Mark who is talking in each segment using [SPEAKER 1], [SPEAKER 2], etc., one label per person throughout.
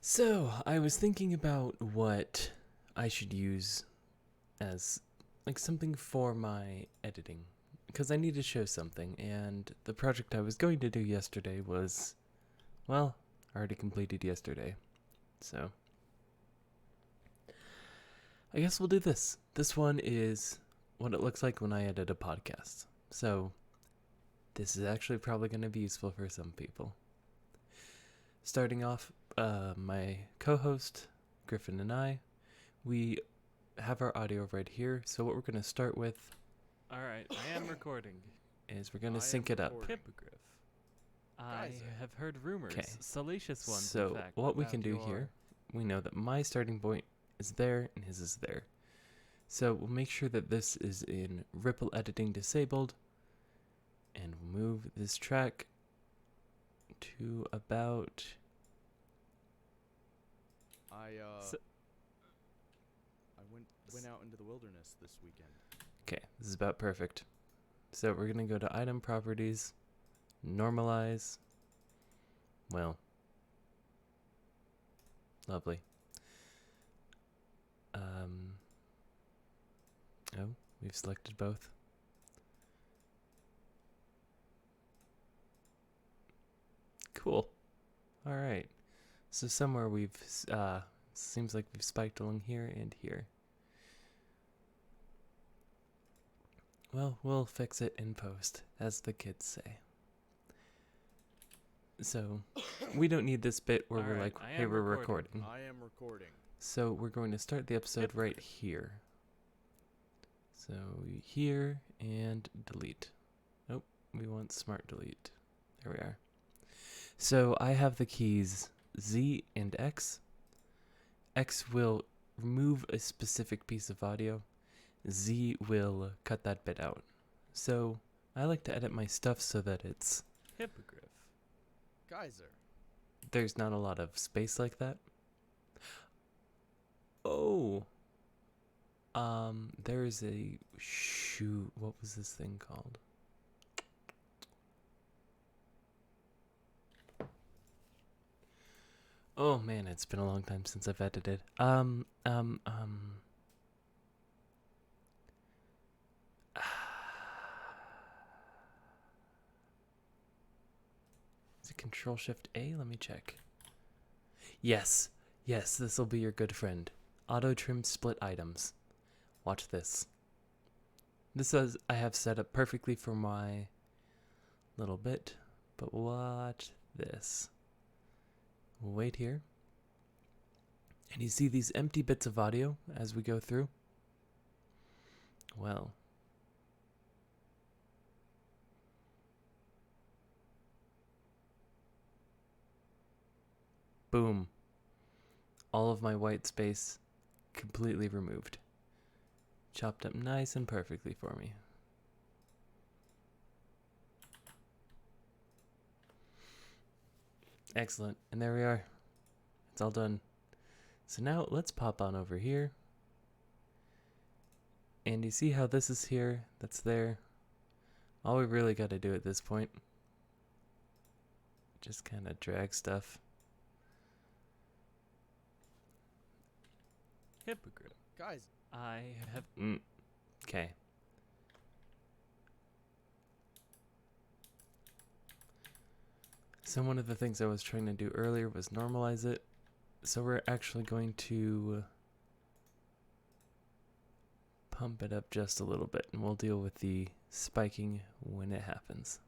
[SPEAKER 1] So, I was thinking about what I should use as like something for my editing because I need to show something, and the project I was going to do yesterday was, well, already completed yesterday. So, I guess we'll do this. This one is what it looks like when I edit a podcast. So, this is actually probably going to be useful for some people. Starting off, my co-host, Griffin, and we have our audio right here. So what we're going to start with,
[SPEAKER 2] Alright, I am recording.
[SPEAKER 1] is we're going to sync it up.
[SPEAKER 2] Hippogriff. I have heard rumors,
[SPEAKER 1] 'Kay.
[SPEAKER 2] salacious ones,
[SPEAKER 1] So
[SPEAKER 2] in fact,
[SPEAKER 1] what we
[SPEAKER 2] about
[SPEAKER 1] can do
[SPEAKER 2] your-
[SPEAKER 1] here, we know that my starting point is there and his is there. So we'll make sure that this is in ripple editing disabled, and we'll move this track to about...
[SPEAKER 2] So-
[SPEAKER 3] I went out into the wilderness this weekend.
[SPEAKER 1] Okay, this is about perfect. So we're going to go to item properties, normalize. Well, lovely. Oh, we've selected both. Cool. All right. So somewhere we've, seems like we've spiked along here and here. Well, we'll fix it in post, as the kids say. So, we don't need this bit where we're
[SPEAKER 2] Alright,
[SPEAKER 1] like,
[SPEAKER 2] I
[SPEAKER 1] hey,
[SPEAKER 2] am
[SPEAKER 1] we're
[SPEAKER 2] recording.
[SPEAKER 1] recording.
[SPEAKER 3] I am recording.
[SPEAKER 1] So, we're going to start the episode right here. So, here and delete. Nope, we want smart delete. There we are. So, I have the keys Z and X. X will remove a specific piece of audio. Z will cut that bit out. So, I like to edit my stuff so that it's...
[SPEAKER 2] Hippogriff.
[SPEAKER 3] Geyser.
[SPEAKER 1] there's not a lot of space like that. Oh. There's a shoot. What was this thing called? Oh man, it's been a long time since I've edited. Is it Control Shift A? Let me check. Yes, this will be your good friend. Auto trim split items. Watch this. This is I have set up perfectly for my little bit, but watch this. We'll wait here. And you see these empty bits of audio as we go through? Well, boom. All of my white space completely removed. Chopped up nice and perfectly for me. Excellent. And there we are. It's all done. So now let's pop on over here. And you see how this is here, that's there. All we really got to do at this point, just kind of drag stuff.
[SPEAKER 2] Hippogriff.
[SPEAKER 3] Guys.
[SPEAKER 2] I have...
[SPEAKER 1] Okay. So one of the things I was trying to do earlier was normalize it. So we're actually going to pump it up just a little bit, and we'll deal with the spiking when it happens.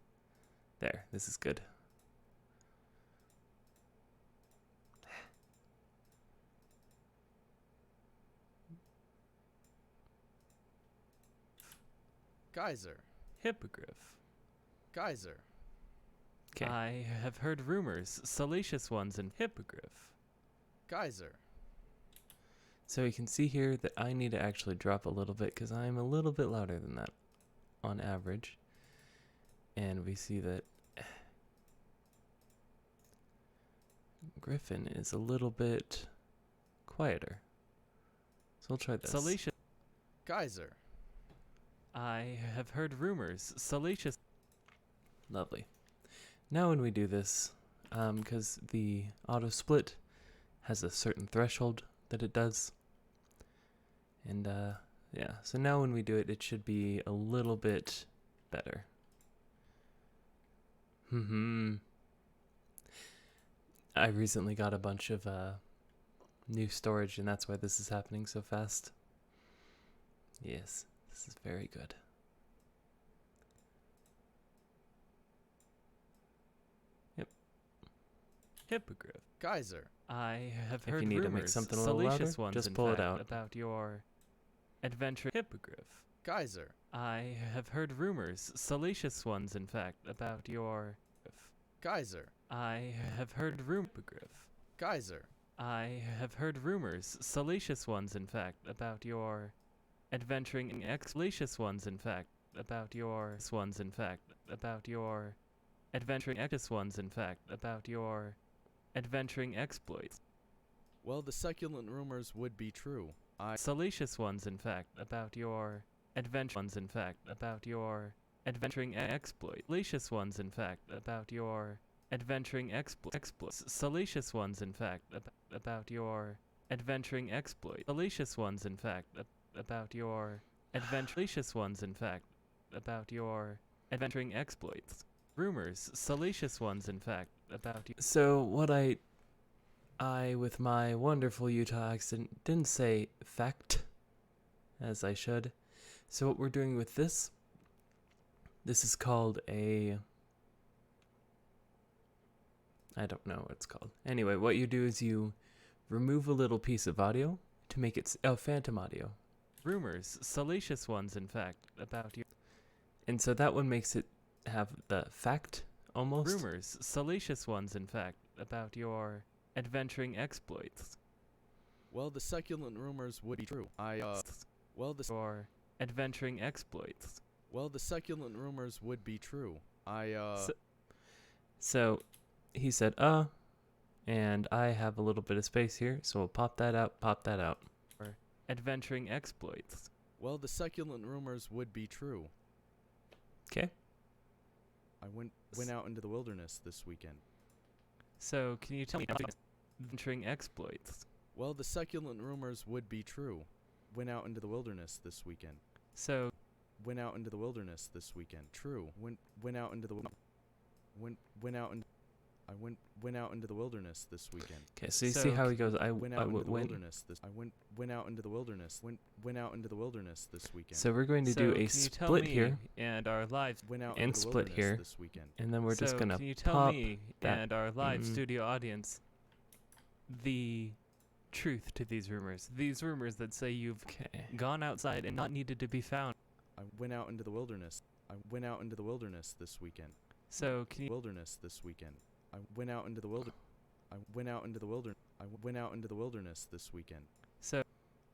[SPEAKER 1] There, this is good.
[SPEAKER 3] Geyser.
[SPEAKER 2] Hippogriff.
[SPEAKER 3] Geyser.
[SPEAKER 1] Okay.
[SPEAKER 2] I have heard rumors, salacious ones, and Hippogriff.
[SPEAKER 3] Geyser.
[SPEAKER 1] So you can see here that I need to actually drop a little bit because I'm a little bit louder than that on average. And we see that Griffin is a little bit quieter. So we'll try this.
[SPEAKER 2] Salacious.
[SPEAKER 3] Geyser.
[SPEAKER 2] I have heard rumors, salacious...
[SPEAKER 1] Lovely. Now when we do this, because the auto split has a certain threshold that it does. And yeah, so now when we do it, it should be a little bit better. I recently got a bunch of new storage, and that's why this is happening so fast. Yes, this is very good.
[SPEAKER 2] Hippogriff.
[SPEAKER 3] Geyser.
[SPEAKER 2] I have
[SPEAKER 1] If
[SPEAKER 2] heard
[SPEAKER 1] you need to make
[SPEAKER 2] rumors,
[SPEAKER 1] something a little louder,
[SPEAKER 2] salacious ones,
[SPEAKER 1] just
[SPEAKER 2] in
[SPEAKER 1] pull it
[SPEAKER 2] fact,
[SPEAKER 1] out.
[SPEAKER 2] about your adventure. Hippogriff.
[SPEAKER 3] Geyser.
[SPEAKER 2] I have heard rumors, salacious ones, in fact, about your.
[SPEAKER 3] Geyser.
[SPEAKER 2] I have heard Hippogriff.
[SPEAKER 3] Geyser.
[SPEAKER 2] I have heard rumors, salacious ones, in fact, about your adventuring salacious ones, in fact, about your ones, in fact, about your adventuring ones, in fact, about your adventuring exploits.
[SPEAKER 3] Well, the succulent rumors would be true.
[SPEAKER 2] Salacious ones, in fact, about your adventure ones, in fact, about your adventuring exploit. Salacious ones, in fact, about your adventuring exploits. Salacious ones, in fact, about your adventuring exploit. Salacious ones, in fact, about your adventurous ones, in fact, about your adventuring exploits. Rumors, salacious ones, in fact, about you.
[SPEAKER 1] So what I with my wonderful Utah accent didn't say fact as I should. So what we're doing with this is called I don't know what it's called. Anyway, what you do is you remove a little piece of audio to make it phantom audio.
[SPEAKER 2] Rumors, salacious ones, in fact, about you.
[SPEAKER 1] And so that one makes it have the fact almost.
[SPEAKER 2] Rumors, salacious ones, in fact, about your adventuring exploits.
[SPEAKER 3] Well, the succulent rumors would be true. Well, the
[SPEAKER 2] Your adventuring exploits.
[SPEAKER 3] well, the succulent rumors would be true.
[SPEAKER 1] So he said, and I have a little bit of space here, so we'll pop that out, pop that out.
[SPEAKER 2] Adventuring exploits.
[SPEAKER 3] Well, the succulent rumors would be true.
[SPEAKER 1] Okay.
[SPEAKER 3] I went out into the wilderness this weekend.
[SPEAKER 2] So, can you tell me about adventuring exploits?
[SPEAKER 3] Well, the succulent rumors would be true. Went out into the wilderness this weekend.
[SPEAKER 2] So,
[SPEAKER 3] Went out into the wilderness this weekend. True. Went out into the went out and I went out into the wilderness this weekend.
[SPEAKER 1] Okay, so you
[SPEAKER 2] So
[SPEAKER 1] see how he goes, I
[SPEAKER 3] Went out into the
[SPEAKER 1] went.
[SPEAKER 3] wilderness this. Went out into the wilderness. Went out into the wilderness this weekend.
[SPEAKER 1] So we're going to
[SPEAKER 2] so
[SPEAKER 1] do
[SPEAKER 2] can
[SPEAKER 1] a
[SPEAKER 2] you tell
[SPEAKER 1] split
[SPEAKER 2] me
[SPEAKER 1] here,
[SPEAKER 2] and our live
[SPEAKER 3] Went out
[SPEAKER 1] and
[SPEAKER 3] into the
[SPEAKER 1] split
[SPEAKER 3] wilderness
[SPEAKER 1] here.
[SPEAKER 3] this weekend.
[SPEAKER 1] and then we're just
[SPEAKER 2] so
[SPEAKER 1] gonna
[SPEAKER 2] can you tell
[SPEAKER 1] pop
[SPEAKER 2] me
[SPEAKER 1] that-
[SPEAKER 2] and our live
[SPEAKER 1] mm.
[SPEAKER 2] studio audience the truth to these rumors? These rumors that say you've
[SPEAKER 1] Okay.
[SPEAKER 2] gone outside and not needed to be found.
[SPEAKER 3] I went out into the wilderness. I went out into the wilderness this weekend.
[SPEAKER 2] So can you
[SPEAKER 3] Wilderness this weekend. I went out into the wilderness. I went out into the wilderness. I went out into the wilderness this weekend.
[SPEAKER 2] so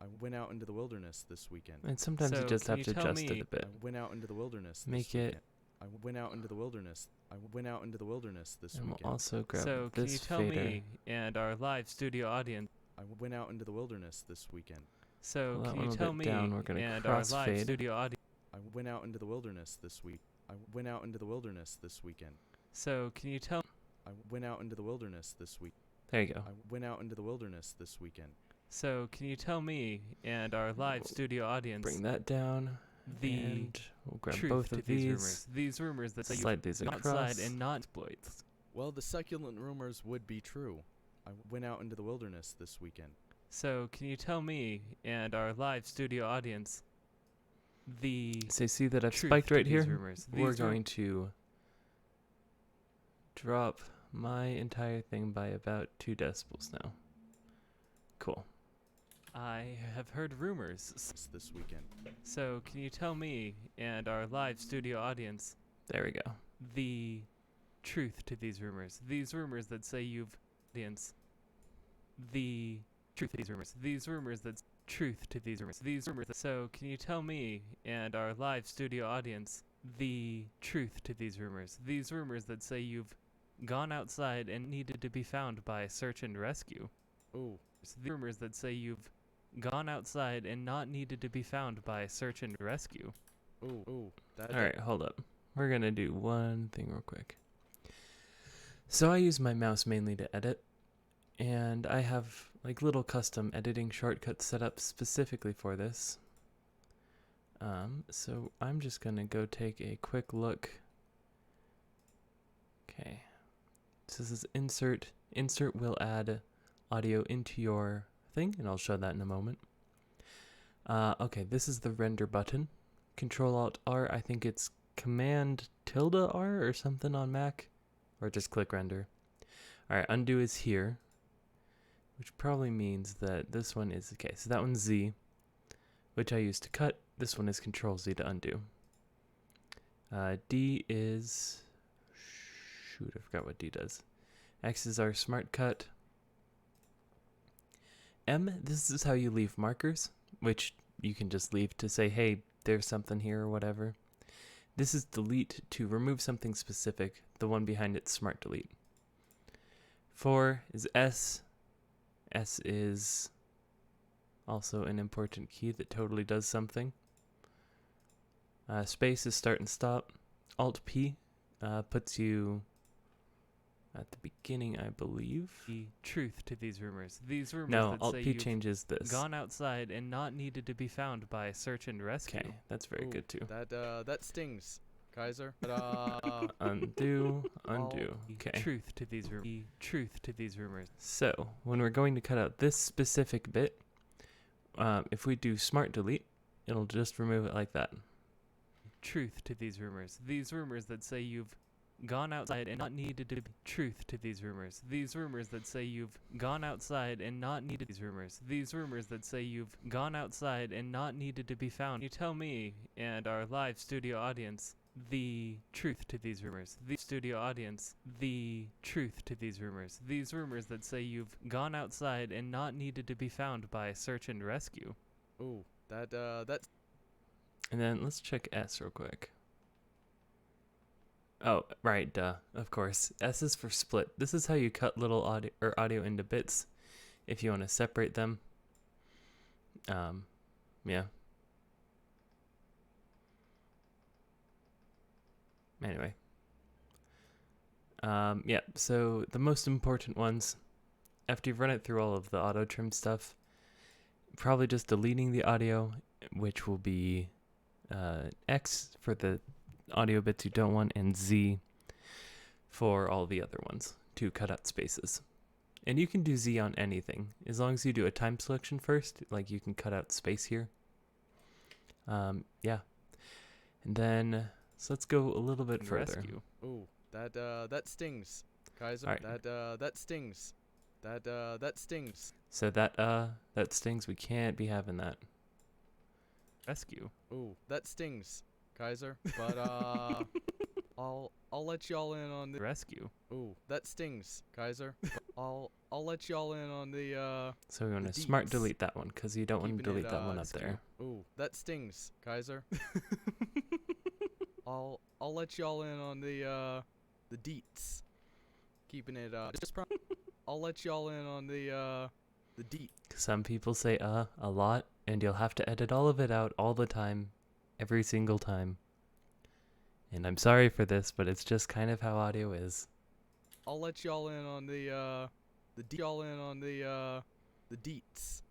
[SPEAKER 3] I went out into the wilderness this weekend.
[SPEAKER 1] And sometimes
[SPEAKER 2] So
[SPEAKER 1] you just
[SPEAKER 2] can
[SPEAKER 1] have
[SPEAKER 2] you
[SPEAKER 1] to
[SPEAKER 2] tell
[SPEAKER 1] adjust
[SPEAKER 2] me-
[SPEAKER 1] it a bit.
[SPEAKER 3] I went out into the wilderness this
[SPEAKER 1] Make it,
[SPEAKER 3] weekend. I went out into the wilderness. I went out into the wilderness this
[SPEAKER 1] and we'll
[SPEAKER 3] weekend.
[SPEAKER 1] also grab
[SPEAKER 2] so can
[SPEAKER 1] this
[SPEAKER 2] you tell
[SPEAKER 1] fader.
[SPEAKER 2] me and our live studio audience?
[SPEAKER 3] I went out into the wilderness this weekend.
[SPEAKER 2] So
[SPEAKER 1] Pull that
[SPEAKER 2] can
[SPEAKER 1] one
[SPEAKER 2] you
[SPEAKER 1] a
[SPEAKER 2] tell
[SPEAKER 1] bit
[SPEAKER 2] me
[SPEAKER 1] down, we're gonna
[SPEAKER 2] and our live
[SPEAKER 1] crossfade.
[SPEAKER 2] studio audience?
[SPEAKER 3] I went out into the wilderness this week. I went out into the wilderness this weekend.
[SPEAKER 2] So can you tell
[SPEAKER 3] I went out into the wilderness this week.
[SPEAKER 1] There you go.
[SPEAKER 3] I went out into the wilderness this weekend.
[SPEAKER 2] so can you tell me and our live
[SPEAKER 1] We'll
[SPEAKER 2] studio audience
[SPEAKER 1] Bring that down,
[SPEAKER 2] the
[SPEAKER 1] and we'll grab
[SPEAKER 2] truth
[SPEAKER 1] both
[SPEAKER 2] to
[SPEAKER 1] of
[SPEAKER 2] these
[SPEAKER 1] these.
[SPEAKER 2] rumors? These rumors that say
[SPEAKER 1] Slide these
[SPEAKER 2] you've
[SPEAKER 1] across.
[SPEAKER 2] outside and not exploits.
[SPEAKER 3] Well, the succulent rumors would be true. I went out into the wilderness this weekend.
[SPEAKER 2] So can you tell me and our live studio audience the
[SPEAKER 1] So you see that I've
[SPEAKER 2] truth
[SPEAKER 1] spiked
[SPEAKER 2] to
[SPEAKER 1] right
[SPEAKER 2] these
[SPEAKER 1] here?
[SPEAKER 2] rumors?
[SPEAKER 1] We're
[SPEAKER 2] These
[SPEAKER 1] going to drop my entire thing by about 2 decibels now. Cool.
[SPEAKER 2] I have heard rumors.
[SPEAKER 3] This weekend.
[SPEAKER 2] So can you tell me and our live studio audience
[SPEAKER 1] There we go.
[SPEAKER 2] the truth to these rumors? These rumors that say you've audience the truth to these rumors. These rumors that truth to these rumors. These rumors that, so can you tell me and our live studio audience the truth to these rumors? These rumors that say you've gone outside and needed to be found by search and rescue.
[SPEAKER 3] Oh,
[SPEAKER 2] The rumors that say you've gone outside and not needed to be found by search and rescue.
[SPEAKER 3] that.
[SPEAKER 1] Alright, hold up. We're going to do one thing real quick. So I use my mouse mainly to edit, And I have like little custom editing shortcuts set up specifically for this. So I'm just gonna go take a quick look. Okay. So this is insert. Insert will add audio into your thing, and I'll show that in a moment. Okay, this is the render button. Control Alt R, I think it's Command tilde R or something on Mac, or just click render. Alright, undo is here, which probably means that this one is, okay, so that one's Z, which I use to cut. This one is Control Z to undo. D is, shoot, I forgot what D does. X is our smart cut. M, this is how you leave markers, which you can just leave to say, hey, there's something here or whatever. This is delete to remove something specific. The one behind it's smart delete. 4 is S. S is also an important key that totally does something. Space is start and stop. Alt P puts you at the beginning, I believe.
[SPEAKER 2] The truth to these rumors. These rumors
[SPEAKER 1] No,
[SPEAKER 2] that
[SPEAKER 1] Alt
[SPEAKER 2] say
[SPEAKER 1] P
[SPEAKER 2] you've
[SPEAKER 1] changes this.
[SPEAKER 2] gone outside and not needed to be found by search and rescue.
[SPEAKER 1] Okay, that's very
[SPEAKER 3] Ooh,
[SPEAKER 1] good too.
[SPEAKER 3] That stings, Kaiser.
[SPEAKER 1] Undo, undo.
[SPEAKER 2] The
[SPEAKER 1] Okay.
[SPEAKER 2] truth to these rumors. The truth to these rumors.
[SPEAKER 1] So when we're going to cut out this specific bit, if we do smart delete, it'll just remove it like that.
[SPEAKER 2] Truth to these rumors. These rumors that say you've gone outside and not needed to be. Truth to these rumors. These rumors that say you've gone outside and not needed. These rumors. These rumors that say you've gone outside and not needed to be found. You tell me and our live studio audience the truth to these rumors. The studio audience, the truth to these rumors. These rumors that say you've gone outside and not needed to be found by search and rescue.
[SPEAKER 3] Ooh, that's
[SPEAKER 1] And then let's check S real quick. Oh, right, duh, of course. S is for split. This is how you cut little audio into bits if you want to separate them. Yeah. Anyway. Yeah, so the most important ones, after you've run it through all of the auto trim stuff, probably just deleting the audio, which will be X for the audio bits you don't want, and Z for all the other ones to cut out spaces. And you can do Z on anything, as long as you do a time selection first, like you can cut out space here. Yeah. And then, so let's go a little bit further.
[SPEAKER 2] Rescue.
[SPEAKER 3] ooh, that stings, Kaiser.
[SPEAKER 1] Alright.
[SPEAKER 3] That stings. That stings.
[SPEAKER 1] So that stings, we can't be having that.
[SPEAKER 2] Rescue.
[SPEAKER 3] Ooh, that stings, Kaiser. But I'll let y'all in on the
[SPEAKER 2] Rescue.
[SPEAKER 3] Ooh, that stings, Kaiser. But I'll let y'all in on the
[SPEAKER 1] So we want
[SPEAKER 3] The
[SPEAKER 1] to smart
[SPEAKER 3] deets.
[SPEAKER 1] delete that one, because you don't want to
[SPEAKER 3] Keeping it,
[SPEAKER 1] delete that one up
[SPEAKER 3] rescue.
[SPEAKER 1] there.
[SPEAKER 3] Ooh, that stings, Kaiser. I'll let y'all in on the deets. Keeping it I'll let y'all in on the deets.
[SPEAKER 1] Some people say a lot, and you'll have to edit all of it out all the time, every single time. And I'm sorry for this, but it's just kind of how audio is.
[SPEAKER 3] I'll let y'all in on the y'all in on the deets.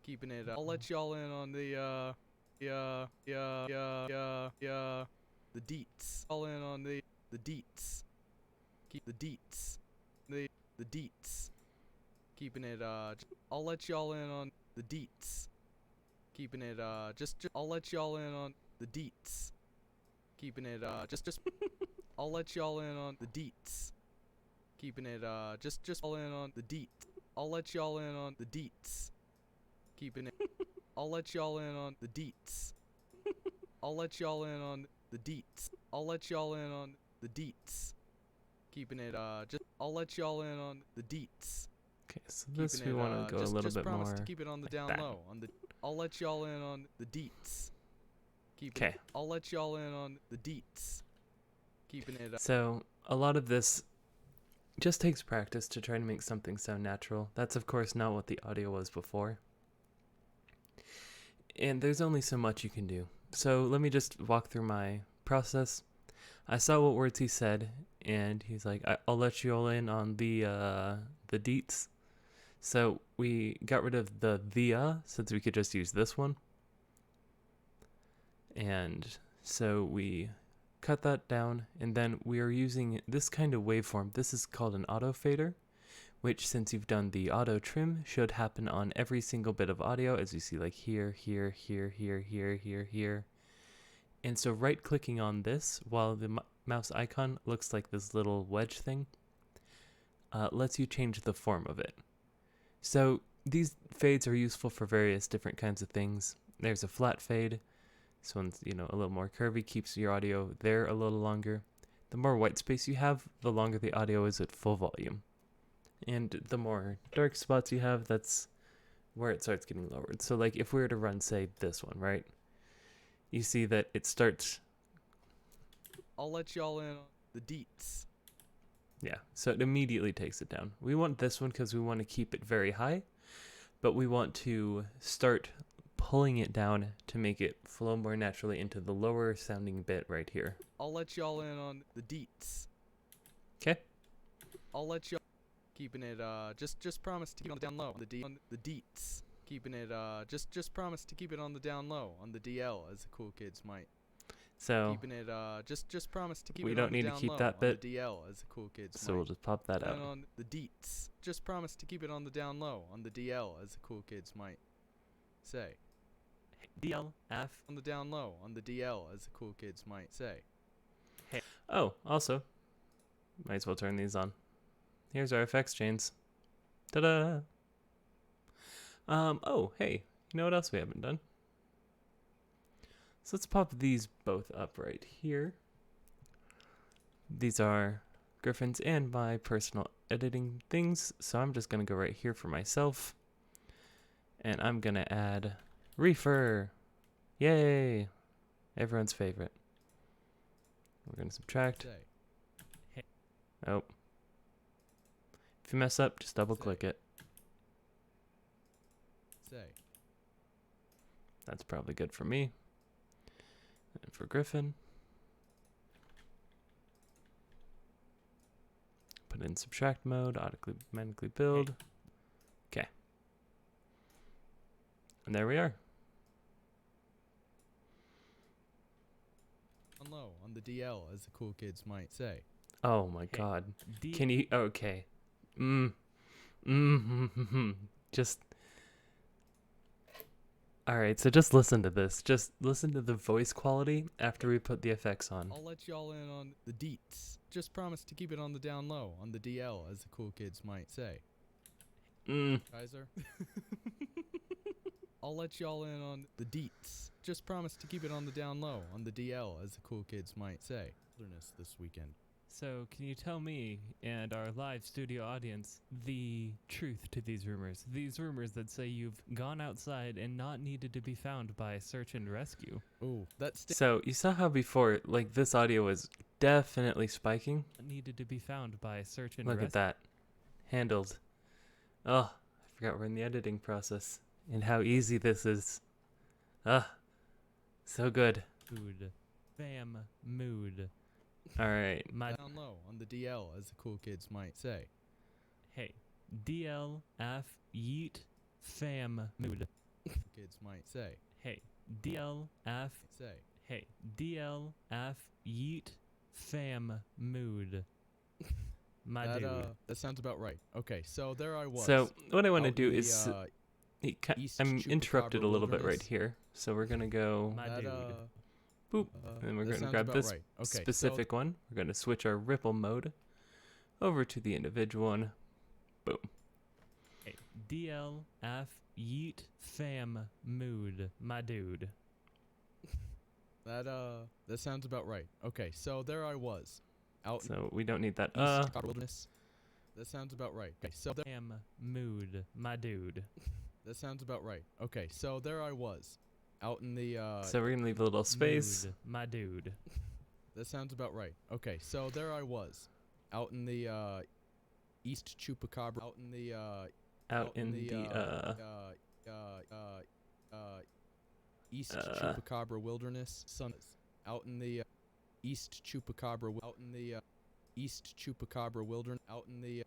[SPEAKER 3] Keeping it I'll let y'all in on the the deets. All in on the deets. Keep the deets. The deets. Keeping it I'll let y'all in on the deets. Keeping it just I'll let y'all in on the deets. Keeping it just I'll let y'all in on the deets. Keeping it just all in on the deets. I'll let y'all in on the deets. Keeping it I'll let y'all in on the deets. I'll let y'all in on the deets. I'll let y'all in on the deets. Keeping it just I'll let y'all in on the deets.
[SPEAKER 1] Okay, so this
[SPEAKER 3] Keeping
[SPEAKER 1] we
[SPEAKER 3] it,
[SPEAKER 1] want to go
[SPEAKER 3] just,
[SPEAKER 1] a little
[SPEAKER 3] just
[SPEAKER 1] bit
[SPEAKER 3] promise
[SPEAKER 1] more.
[SPEAKER 3] to keep it on the
[SPEAKER 1] like
[SPEAKER 3] down
[SPEAKER 1] that.
[SPEAKER 3] low. On the I'll let y'all in on the deets. Keeping
[SPEAKER 1] 'Kay.
[SPEAKER 3] it I'll let y'all in on the deets. Keeping it
[SPEAKER 1] So a lot of this just takes practice to try to make something sound natural. That's of course not what the audio was before. And there's only so much you can do. So let me just walk through my process. I saw what words he said, and he's like, I'll let you all in on the deets. So we got rid of the since we could just use this one. And so we cut that down, and then we are using this kind of waveform. This is called an auto fader, which, since you've done the auto trim, should happen on every single bit of audio, as you see, like here, here, here, here, here, here, here. And so right clicking on this while the mouse icon looks like this little wedge thing lets you change the form of it. So these fades are useful for various different kinds of things. There's a flat fade. This one's, a little more curvy, keeps your audio there a little longer. The more white space you have, the longer the audio is at full volume. And the more dark spots you have, that's where it starts getting lowered. So like if we were to run, say, this one, right? You see that it starts...
[SPEAKER 3] I'll let y'all in on the deets.
[SPEAKER 1] Yeah, so it immediately takes it down. We want this one because we want to keep it very high, but we want to start pulling it down to make it flow more naturally into the lower sounding bit right here.
[SPEAKER 3] I'll let y'all in on the deets.
[SPEAKER 1] Okay.
[SPEAKER 3] I'll let y'all keeping it just promise to keep it on the down low on the deets. Keeping it just promise to keep it on the down low on the DL, as the cool kids might.
[SPEAKER 1] So
[SPEAKER 3] Keeping it just promise to keep
[SPEAKER 1] we
[SPEAKER 3] it
[SPEAKER 1] don't
[SPEAKER 3] on the
[SPEAKER 1] need to
[SPEAKER 3] down
[SPEAKER 1] keep
[SPEAKER 3] low
[SPEAKER 1] that
[SPEAKER 3] on
[SPEAKER 1] bit.
[SPEAKER 3] the DL, as the cool kids
[SPEAKER 1] so
[SPEAKER 3] might.
[SPEAKER 1] we'll just pop that out.
[SPEAKER 3] And on the deets, just promise to keep it on the down low on the DL, as the cool kids might say.
[SPEAKER 2] DL, F.
[SPEAKER 3] On the down low on the DL, as the cool kids might say.
[SPEAKER 1] Oh, also, might as well turn these on. Here's our effects chains. Ta-da! Oh, hey, you know what else we haven't done? So let's pop these both up right here. These are Griffin's and my personal editing things, so I'm just going to go right here for myself. And I'm going to add Reefer. Yay! Everyone's favorite. We're going to subtract.
[SPEAKER 3] Say.
[SPEAKER 1] Oh. If you mess up, just double click it.
[SPEAKER 3] Say.
[SPEAKER 1] That's probably good for me. And for Griffin. Put in subtract mode, automatically build. Okay. And there we are.
[SPEAKER 3] On low on the DL, as the cool kids might say.
[SPEAKER 1] Oh my
[SPEAKER 2] Hey,
[SPEAKER 1] god.
[SPEAKER 2] D.
[SPEAKER 1] Can you... Okay. Just... Alright, so just listen to this. Just listen to the voice quality after we put the effects on.
[SPEAKER 3] I'll let y'all in on the deets. Just promise to keep it on the down low on the DL, as the cool kids might say. Kaiser? I'll let y'all in on the deets. Just promise to keep it on the down low on the DL, as the cool kids might say. Wilderness this weekend.
[SPEAKER 2] So, can you tell me and our live studio audience the truth to these rumors? These rumors that say you've gone outside and not needed to be found by search and rescue.
[SPEAKER 3] Ooh, that's
[SPEAKER 1] So, you saw how before, like, this audio was definitely spiking?
[SPEAKER 2] Needed to be found by search and
[SPEAKER 1] Look
[SPEAKER 2] rescue.
[SPEAKER 1] at that. Handled. Oh, I forgot we're in the editing process. And how easy this is. So good.
[SPEAKER 2] Mood. Fam. Mood.
[SPEAKER 1] Alright.
[SPEAKER 2] My
[SPEAKER 3] down low on the DL, as the cool kids might say.
[SPEAKER 2] Hey. DL. F. Yeet. Fam. Mood.
[SPEAKER 3] Kids might say.
[SPEAKER 2] Hey. DL. F.
[SPEAKER 3] Say.
[SPEAKER 2] Hey. DL. F. Yeet. Fam. Mood. My
[SPEAKER 3] That,
[SPEAKER 2] dude.
[SPEAKER 3] that sounds about right. Okay, so there I was.
[SPEAKER 1] So, what I want to
[SPEAKER 3] out
[SPEAKER 1] do
[SPEAKER 3] in the,
[SPEAKER 1] is...
[SPEAKER 3] East
[SPEAKER 1] I'm interrupted
[SPEAKER 3] Chupacabra
[SPEAKER 1] a little bit right
[SPEAKER 3] wilderness.
[SPEAKER 1] here. So we're going to go...
[SPEAKER 2] My
[SPEAKER 3] that,
[SPEAKER 2] dude.
[SPEAKER 1] Boop. And then we're
[SPEAKER 3] that
[SPEAKER 1] going to
[SPEAKER 3] sounds
[SPEAKER 1] grab
[SPEAKER 3] about
[SPEAKER 1] this
[SPEAKER 3] right. Okay,
[SPEAKER 1] specific one. We're going to switch our ripple mode over to the individual one. Boom.
[SPEAKER 2] Hey. DL. F. Yeet. Fam. Mood. My dude.
[SPEAKER 3] That sounds about right. Okay, so there I was, out
[SPEAKER 1] So we don't need that.
[SPEAKER 3] in East Chupacabra wilderness. That sounds about right. Okay, so there,
[SPEAKER 2] Fam. Mood. My dude.
[SPEAKER 3] that sounds about right. Okay, so there I was, out in the
[SPEAKER 1] So we're going to leave a little space.
[SPEAKER 2] Mood. My dude.
[SPEAKER 3] That sounds about right. Okay, so there I was, out in the East Chupacabra, out in the East Chupacabra wilderness. Out in the East Chupacabra, out in the East Chupacabra wilderness, out in the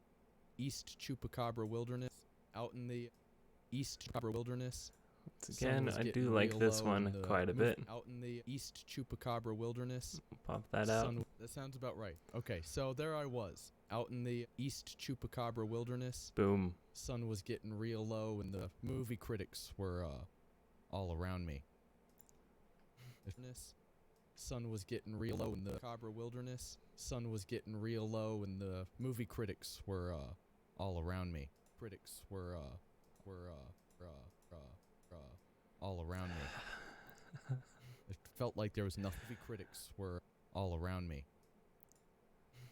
[SPEAKER 3] East Chupacabra wilderness, out in the East Chupacabra Wilderness.
[SPEAKER 1] Once
[SPEAKER 3] Sun
[SPEAKER 1] again,
[SPEAKER 3] was
[SPEAKER 1] I do
[SPEAKER 3] getting
[SPEAKER 1] like
[SPEAKER 3] real
[SPEAKER 1] this
[SPEAKER 3] low
[SPEAKER 1] one
[SPEAKER 3] in the
[SPEAKER 1] quite a
[SPEAKER 3] move-
[SPEAKER 1] bit.
[SPEAKER 3] Out in the East Chupacabra Wilderness.
[SPEAKER 1] Pop that out.
[SPEAKER 3] That sounds about right. Okay, so there I was, out in the East Chupacabra Wilderness.
[SPEAKER 1] Boom.
[SPEAKER 3] Sun was getting real low, and the movie critics were all around me. Sun was getting real low in the Cabra Wilderness. Sun was getting real low, and the movie critics were all around me. Critics were all around me. It felt like there was nothing. Movie critics were all around me.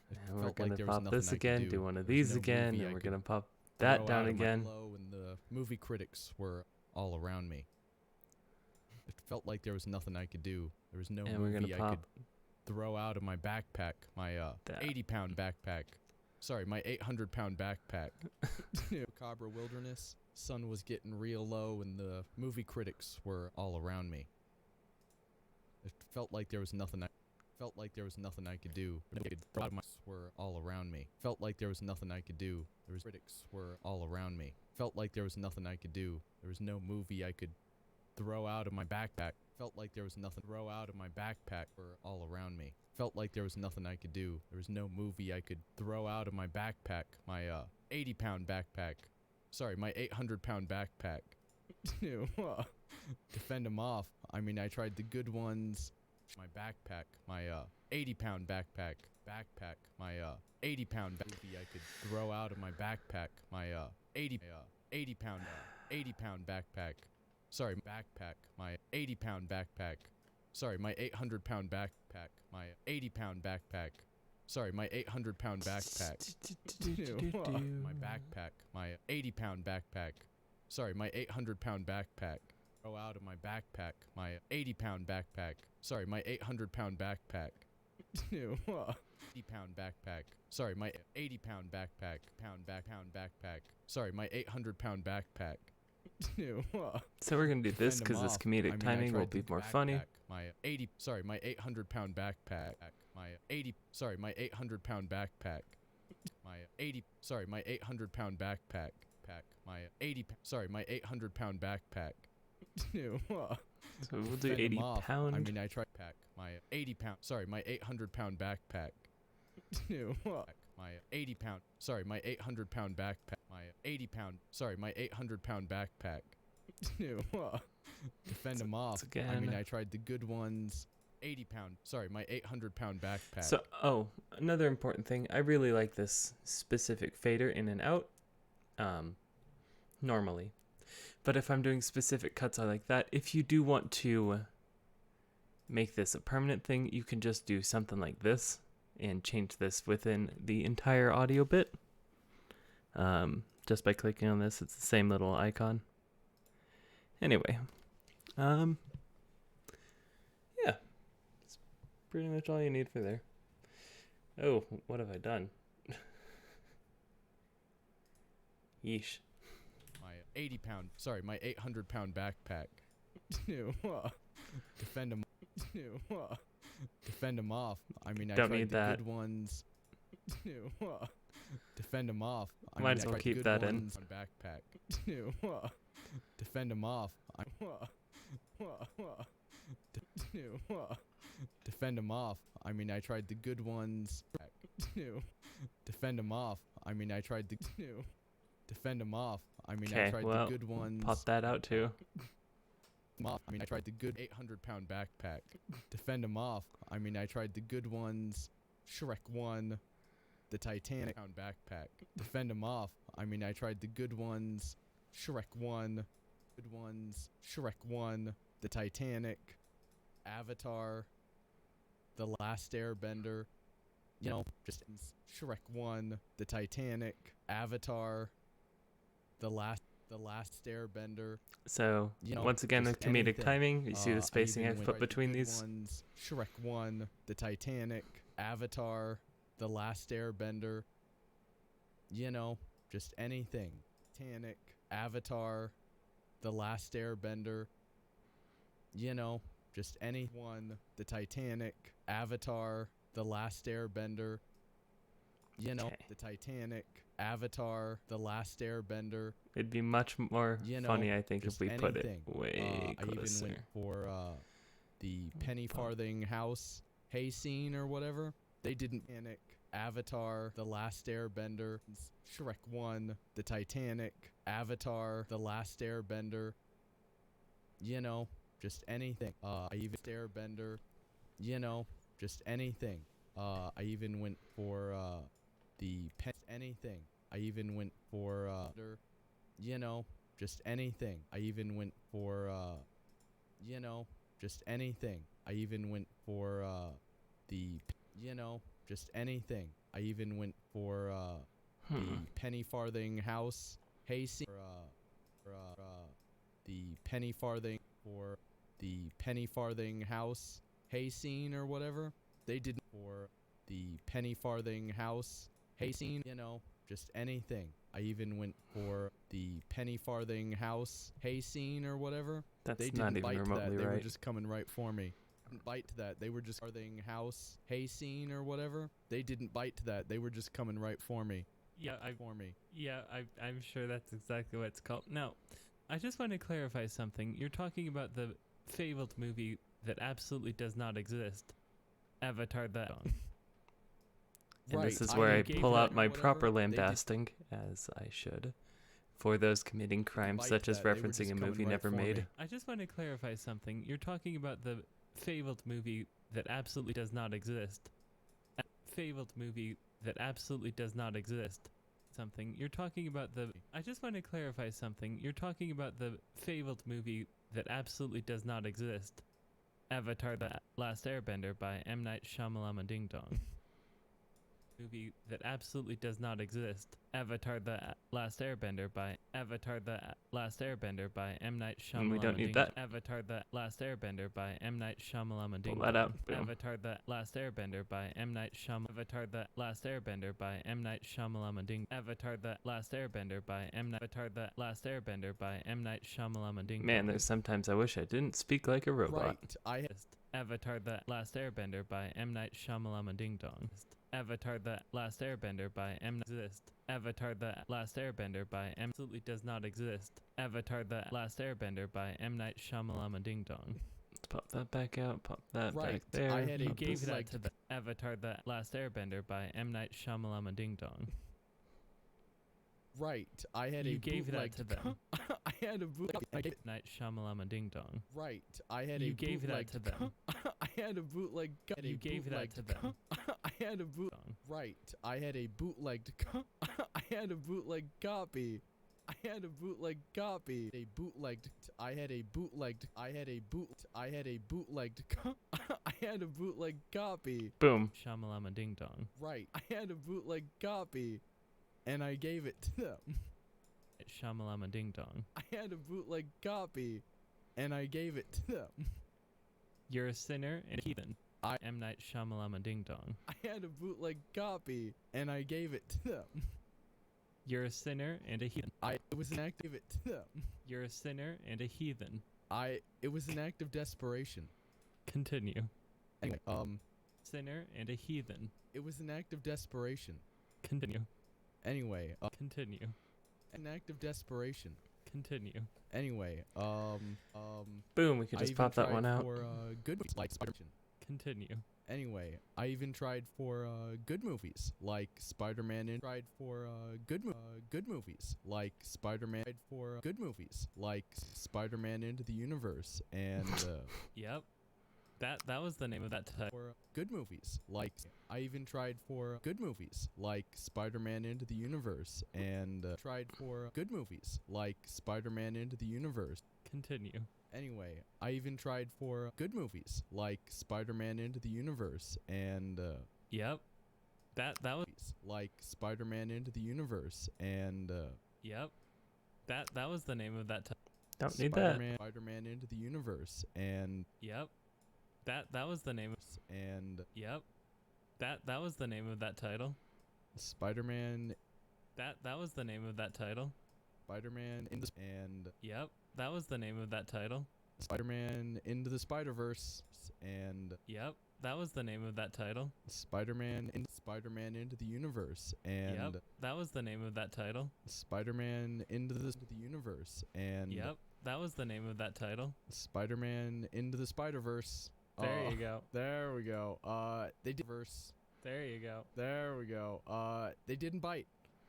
[SPEAKER 3] It
[SPEAKER 1] And we're
[SPEAKER 3] felt
[SPEAKER 1] gonna
[SPEAKER 3] like there was
[SPEAKER 1] pop
[SPEAKER 3] nothing
[SPEAKER 1] this
[SPEAKER 3] I could
[SPEAKER 1] again,
[SPEAKER 3] do.
[SPEAKER 1] do one of
[SPEAKER 3] There was
[SPEAKER 1] these
[SPEAKER 3] no
[SPEAKER 1] again,
[SPEAKER 3] movie
[SPEAKER 1] and
[SPEAKER 3] I
[SPEAKER 1] we're
[SPEAKER 3] could
[SPEAKER 1] gonna pop
[SPEAKER 3] throw
[SPEAKER 1] that
[SPEAKER 3] out
[SPEAKER 1] down
[SPEAKER 3] of my
[SPEAKER 1] again.
[SPEAKER 3] low, and the movie critics were all around me. It felt like there was nothing I could do. There was no
[SPEAKER 1] And we're
[SPEAKER 3] movie
[SPEAKER 1] gonna
[SPEAKER 3] I
[SPEAKER 1] pop
[SPEAKER 3] could throw out of my backpack, my
[SPEAKER 1] that.
[SPEAKER 3] 80-pound backpack. Sorry, my 800-pound backpack. Cabra Wilderness. Sun was getting real low, and the movie critics were all around me. It felt like there was nothing. Felt like there was nothing I could do. Were all around me. Felt like there was nothing I could do. There was critics were all around me. Felt like there was nothing I could do. There was no movie I could throw out of my backpack. Felt like there was nothing throw out of my backpack were all around me. Felt like there was nothing I could do. There was no movie I could throw out of my backpack. My 80-pound backpack. Sorry, my 800-pound backpack. Defend them off. I mean, I tried the good ones. My backpack. My 80-pound backpack. My 80-pound movie I could throw out of my backpack. My 80-pound backpack. Sorry, backpack. My 80-pound backpack. Sorry, my 800-pound backpack. My 80-pound backpack. Sorry, my 800-pound backpack. My backpack. My 80-pound backpack. Sorry, my 800-pound backpack. Throw out of my backpack. My 80-pound backpack. Sorry, my 800-pound backpack. 80-pound backpack. Sorry, my 80-pound backpack. Pound backpack. Sorry, my 800-pound backpack.
[SPEAKER 1] So we're gonna do this
[SPEAKER 3] Defend 'em
[SPEAKER 1] because this
[SPEAKER 3] off.
[SPEAKER 1] comedic
[SPEAKER 3] I mean, I
[SPEAKER 1] timing will
[SPEAKER 3] tried
[SPEAKER 1] be
[SPEAKER 3] the
[SPEAKER 1] more funny.
[SPEAKER 3] backpack. My 800-pound backpack. My 800-pound backpack. My 800-pound backpack. My 800-pound backpack.
[SPEAKER 1] So we'll do
[SPEAKER 3] Defend 'em
[SPEAKER 1] 80
[SPEAKER 3] off.
[SPEAKER 1] pound.
[SPEAKER 3] I mean, I tried pack. My 80-pound. Sorry, my 800-pound backpack. My 80-pound. Sorry, my 800-pound backpack. My 80-pound. Sorry, my 800-pound backpack. Defend them off. I mean,
[SPEAKER 1] again.
[SPEAKER 3] I tried the good ones. 80-pound. Sorry, my 800-pound backpack.
[SPEAKER 1] So, another important thing. I really like this specific fader in and out, normally. But if I'm doing specific cuts, I like that. If you do want to make this a permanent thing, you can just do something like this and change this within the entire audio bit. Just by clicking on this, it's the same little icon. Anyway, yeah, that's pretty much all you need for there. Oh, what have I done? Yeesh.
[SPEAKER 3] My 80-pound. Sorry, my 800-pound backpack. Defend them. Defend them off. I mean, I
[SPEAKER 1] Don't
[SPEAKER 3] tried
[SPEAKER 1] need
[SPEAKER 3] the
[SPEAKER 1] that.
[SPEAKER 3] good ones. Defend them off. I
[SPEAKER 1] Might
[SPEAKER 3] mean,
[SPEAKER 1] as
[SPEAKER 3] I
[SPEAKER 1] well
[SPEAKER 3] tried
[SPEAKER 1] keep
[SPEAKER 3] good
[SPEAKER 1] that in.
[SPEAKER 3] ones on backpack. Defend them off. Defend them off. I mean, I tried the good ones. Defend them off. I mean, I tried the. Defend them off. I mean, I
[SPEAKER 1] Okay,
[SPEAKER 3] tried
[SPEAKER 1] well,
[SPEAKER 3] the good ones.
[SPEAKER 1] pop that out too.
[SPEAKER 3] I mean, I tried the good 800-pound backpack. Defend them off. I mean, I tried the good ones. Shrek 1. The Titanic pound backpack. Defend them off. I mean, I tried the good ones. Shrek 1. Good ones. Shrek 1. The Titanic. Avatar. The Last Airbender. You know, just Shrek 1. The Titanic. Avatar. The Last Airbender.
[SPEAKER 1] So,
[SPEAKER 3] You know,
[SPEAKER 1] once again, the
[SPEAKER 3] just
[SPEAKER 1] comedic
[SPEAKER 3] anything.
[SPEAKER 1] timing. You see
[SPEAKER 3] I
[SPEAKER 1] the spacing
[SPEAKER 3] even
[SPEAKER 1] I've
[SPEAKER 3] went
[SPEAKER 1] put
[SPEAKER 3] right the
[SPEAKER 1] between
[SPEAKER 3] good
[SPEAKER 1] these.
[SPEAKER 3] ones, Shrek 1, The Titanic, Avatar, The Last Airbender. You know, just anything. Titanic, Avatar, The Last Airbender. You know, just any one. The Titanic, Avatar, The Last Airbender.
[SPEAKER 1] Okay.
[SPEAKER 3] the Titanic, Avatar, The Last Airbender,
[SPEAKER 1] It'd be much more funny, I think, if
[SPEAKER 3] just
[SPEAKER 1] we put it
[SPEAKER 3] anything.
[SPEAKER 1] way
[SPEAKER 3] I even
[SPEAKER 1] closer.
[SPEAKER 3] went for the penny farthing house hay scene or whatever. They didn't panic. Avatar, The Last Airbender, Shrek 1, The Titanic, Avatar, The Last Airbender. Just anything. I even Airbender. Just anything. I even went for the anything. I even went for just anything. I even went for just anything. I even went for the just anything. I even went for the penny farthing house hay scene. The penny farthing for the penny farthing house hay scene or whatever. They didn't for the penny farthing house hay scene. Just anything. I even went for the penny farthing house hay scene or whatever.
[SPEAKER 1] That's
[SPEAKER 3] They
[SPEAKER 1] not
[SPEAKER 3] didn't
[SPEAKER 1] even
[SPEAKER 3] bite to that.
[SPEAKER 1] remotely
[SPEAKER 3] They were
[SPEAKER 1] right.
[SPEAKER 3] just coming right for me. Didn't bite to that. They were just farthing house hay scene or whatever. They didn't bite to that. They were just coming right for me.
[SPEAKER 2] I'm sure that's exactly what it's called. Now, I just want to clarify something. You're talking about the fabled movie that absolutely does not exist, Avatar the Song.
[SPEAKER 1] And this is
[SPEAKER 3] I
[SPEAKER 1] where I
[SPEAKER 3] gave
[SPEAKER 1] pull
[SPEAKER 3] that
[SPEAKER 1] out
[SPEAKER 3] or
[SPEAKER 1] my
[SPEAKER 3] whatever.
[SPEAKER 1] proper
[SPEAKER 3] They did-
[SPEAKER 1] lambasting, as I should, for those committing crimes
[SPEAKER 3] bite
[SPEAKER 1] such
[SPEAKER 3] to
[SPEAKER 1] as
[SPEAKER 3] that. They were
[SPEAKER 1] referencing
[SPEAKER 3] just
[SPEAKER 1] a
[SPEAKER 3] coming
[SPEAKER 1] movie
[SPEAKER 3] right
[SPEAKER 1] never
[SPEAKER 3] for
[SPEAKER 1] made.
[SPEAKER 3] me.
[SPEAKER 2] I just want to clarify something. You're talking about the fabled movie that absolutely does not exist. Fabled movie that absolutely does not exist. Something. You're talking about the... I just want to clarify something. You're talking about the fabled movie that absolutely does not exist. Avatar the Last Airbender by M. Night Shyamalan Ding Dong. Movie that absolutely does not exist. Avatar the Last Airbender by M. Night Shyamalan.
[SPEAKER 1] We don't need
[SPEAKER 2] Ding
[SPEAKER 1] that.
[SPEAKER 2] Avatar the Last Airbender by M. Night Shyamalan Ding
[SPEAKER 1] Pull that
[SPEAKER 2] Dong.
[SPEAKER 1] out. Boom.
[SPEAKER 2] Avatar the Last Airbender by M. Night Shyamalan. Avatar the Last Airbender by M. Night Shyamalan Ding. Avatar the Last Airbender by M. Night. Avatar the Last Airbender by M. Night Shyamalan Ding.
[SPEAKER 1] Man,
[SPEAKER 2] Dong.
[SPEAKER 1] there's sometimes I wish I didn't speak like a robot.
[SPEAKER 3] Right. I
[SPEAKER 2] Avatar the Last Airbender by M. Night Shyamalan Ding Dong. Avatar the Last Airbender by M. Exist. Avatar the Last Airbender by M. Absolutely does not exist. Avatar the Last Airbender by M. Night Shyamalan Ding Dong.
[SPEAKER 1] Let's pop that back out, pop that
[SPEAKER 3] Right.
[SPEAKER 1] back there.
[SPEAKER 3] I had a
[SPEAKER 2] You gave that
[SPEAKER 3] bootleg
[SPEAKER 2] to the Avatar the Last Airbender by M. Night Shyamalan Ding Dong.
[SPEAKER 3] Right. I had
[SPEAKER 2] You
[SPEAKER 3] a
[SPEAKER 2] gave that
[SPEAKER 3] bootleg
[SPEAKER 2] to them.
[SPEAKER 3] I had a bootleg.
[SPEAKER 2] Night Shyamalan Ding Dong.
[SPEAKER 3] Right. I had
[SPEAKER 2] You
[SPEAKER 3] a
[SPEAKER 2] gave
[SPEAKER 3] bootleg.
[SPEAKER 2] that to them.
[SPEAKER 3] I had a bootleg.
[SPEAKER 2] You gave that to them.
[SPEAKER 3] I had a boot.
[SPEAKER 2] Dong.
[SPEAKER 3] Right. I had a bootlegged. I had a bootleg copy. I had a bootleg copy. A bootlegged. I had a bootlegged. I had a boot. I had a bootlegged. I had a bootleg copy.
[SPEAKER 1] Boom.
[SPEAKER 2] Shyamalan Ding Dong.
[SPEAKER 3] Right. I had a bootleg copy, and I gave it to them.
[SPEAKER 2] Shyamalan Ding Dong.
[SPEAKER 3] I had a bootleg copy, and I gave it to them.
[SPEAKER 2] You're a sinner and a heathen.
[SPEAKER 3] I-
[SPEAKER 2] M. Night Shyamalan Ding Dong.
[SPEAKER 3] I had a bootleg copy, and I gave it to them.
[SPEAKER 2] You're a sinner and a heathen.
[SPEAKER 3] It was an act. Give it to them.
[SPEAKER 2] You're a sinner and a heathen.
[SPEAKER 3] It was an act of desperation.
[SPEAKER 2] Continue.
[SPEAKER 3] Anyway,
[SPEAKER 2] Sinner and a heathen.
[SPEAKER 3] it was an act of desperation.
[SPEAKER 2] Continue.
[SPEAKER 3] Anyway,
[SPEAKER 2] Continue.
[SPEAKER 3] an act of desperation.
[SPEAKER 2] Continue.
[SPEAKER 3] Anyway,
[SPEAKER 1] Boom, we could
[SPEAKER 3] I
[SPEAKER 1] just
[SPEAKER 3] even
[SPEAKER 1] pop that
[SPEAKER 3] tried
[SPEAKER 1] one out.
[SPEAKER 3] for good movies like Spider-Man.
[SPEAKER 2] Continue.
[SPEAKER 3] Anyway, I even tried for good movies like Spider-Man. And tried for good movies like Spider-Man. Tried for good movies like Spider-Man Into the Universe and
[SPEAKER 2] Yep. That was the name of that title.
[SPEAKER 3] for good movies like I even tried for good movies like Spider-Man Into the Universe and tried for good movies like Spider-Man Into the Universe.
[SPEAKER 2] Continue.
[SPEAKER 3] Anyway, I even tried for good movies like Spider-Man Into the Universe and
[SPEAKER 2] Yep. That was
[SPEAKER 3] like Spider-Man Into the Universe and
[SPEAKER 2] yep. That was the name of that title.
[SPEAKER 1] Don't need that.
[SPEAKER 3] Spider-Man Into the Universe and
[SPEAKER 2] Yep. That was the name of
[SPEAKER 3] and
[SPEAKER 2] Yep. That was the name of that title.
[SPEAKER 3] Spider-Man
[SPEAKER 2] That was the name of that title.
[SPEAKER 3] Spider-Man in the and
[SPEAKER 2] Yep. That was the name of that title.
[SPEAKER 3] Spider-Man Into the Spider-Verse and
[SPEAKER 2] Yep. that was the name of that title.
[SPEAKER 3] Spider-Man Into the Universe, and
[SPEAKER 2] Yep, that was the name of that title.
[SPEAKER 3] Spider-Man Into the Universe, and
[SPEAKER 2] Yep, that was the name of that title.
[SPEAKER 3] Spider-Man Into the Spider-Verse.
[SPEAKER 2] There you go.
[SPEAKER 3] There we go. They did verse.
[SPEAKER 2] There you go.
[SPEAKER 3] There we go. They didn't bite.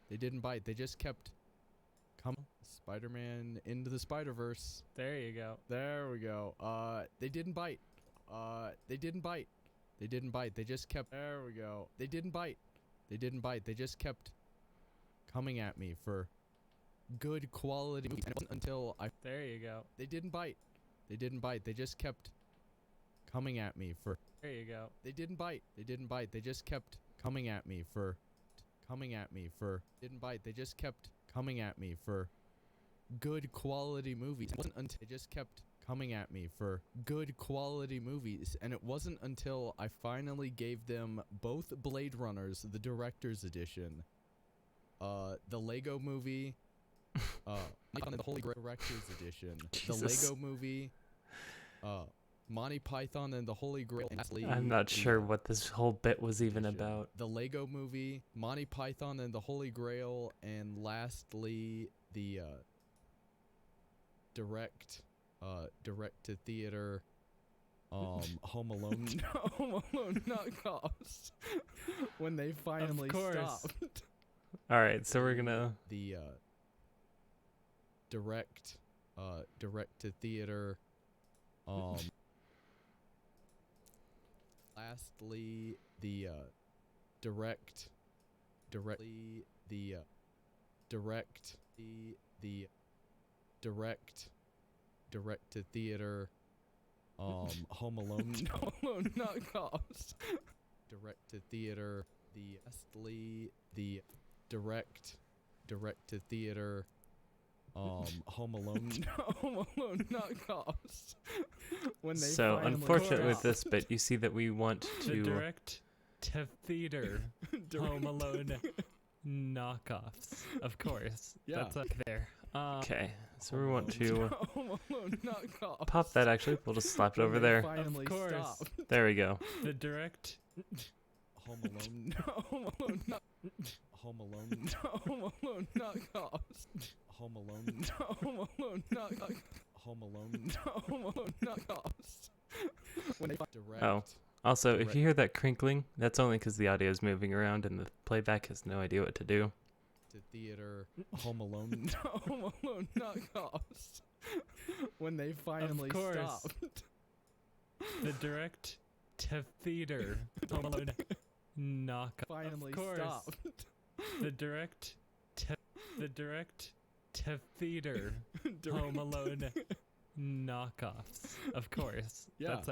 [SPEAKER 3] They didn't bite. They just kept coming. Spider-Man Into the Spider-Verse.
[SPEAKER 2] There you go.
[SPEAKER 3] There we go. They didn't bite. They didn't bite. They didn't bite. They just kept. There we go. They didn't bite. They didn't bite. They just kept coming at me for good quality movies until I.
[SPEAKER 2] There you go.
[SPEAKER 3] They didn't bite. They didn't bite. They just kept coming at me for.
[SPEAKER 2] There you go.
[SPEAKER 3] They didn't bite. They didn't bite. They just kept coming at me for. Coming at me for. Didn't bite. They just kept coming at me for good quality movies. It wasn't until they just kept coming at me for good quality movies, and it wasn't until I finally gave them both Blade Runners, the director's edition, the Lego movie, and the Holy Grail director's edition,
[SPEAKER 1] Jesus.
[SPEAKER 3] the Lego movie, Monty Python and the Holy Grail.
[SPEAKER 1] I'm not sure what this whole bit was even
[SPEAKER 3] edition,
[SPEAKER 1] about.
[SPEAKER 3] the Lego movie, Monty Python and the Holy Grail, and lastly the direct to theater Home Alone knockoffs when they finally stopped.
[SPEAKER 1] All right, so we're gonna
[SPEAKER 3] The direct to theater lastly the direct to theater Home Alone knockoffs. Direct to theater the lastly the direct to theater Home Alone knockoffs when they
[SPEAKER 1] so
[SPEAKER 3] finally
[SPEAKER 1] unfortunate with
[SPEAKER 3] stopped.
[SPEAKER 1] this bit, you see that we want
[SPEAKER 2] The
[SPEAKER 1] to
[SPEAKER 2] direct to theater Home Alone knockoffs. Of course.
[SPEAKER 3] Yeah.
[SPEAKER 2] That's up there.
[SPEAKER 1] Okay, so we want to
[SPEAKER 3] Home Alone knockoffs.
[SPEAKER 1] pop that. Actually, we'll just slap it
[SPEAKER 3] when
[SPEAKER 1] over
[SPEAKER 3] they
[SPEAKER 1] there.
[SPEAKER 3] finally
[SPEAKER 2] Of course.
[SPEAKER 3] stopped.
[SPEAKER 1] There we go.
[SPEAKER 2] The direct
[SPEAKER 3] Home Alone Home Alone knockoffs. Home Alone knockoffs. When they direct.
[SPEAKER 1] Oh. Also, if
[SPEAKER 3] Direct.
[SPEAKER 1] you hear that crinkling, that's only because the audio is moving around and the playback has no idea what to do.
[SPEAKER 3] To theater Home Alone knockoffs. When they finally
[SPEAKER 2] course.
[SPEAKER 3] stopped.
[SPEAKER 2] the direct to theater Home Alone knockoff.
[SPEAKER 3] Finally
[SPEAKER 2] Of course.
[SPEAKER 3] stopped.
[SPEAKER 2] The direct to theater Home Alone knockoffs. Of course.
[SPEAKER 3] Yeah.
[SPEAKER 2] That's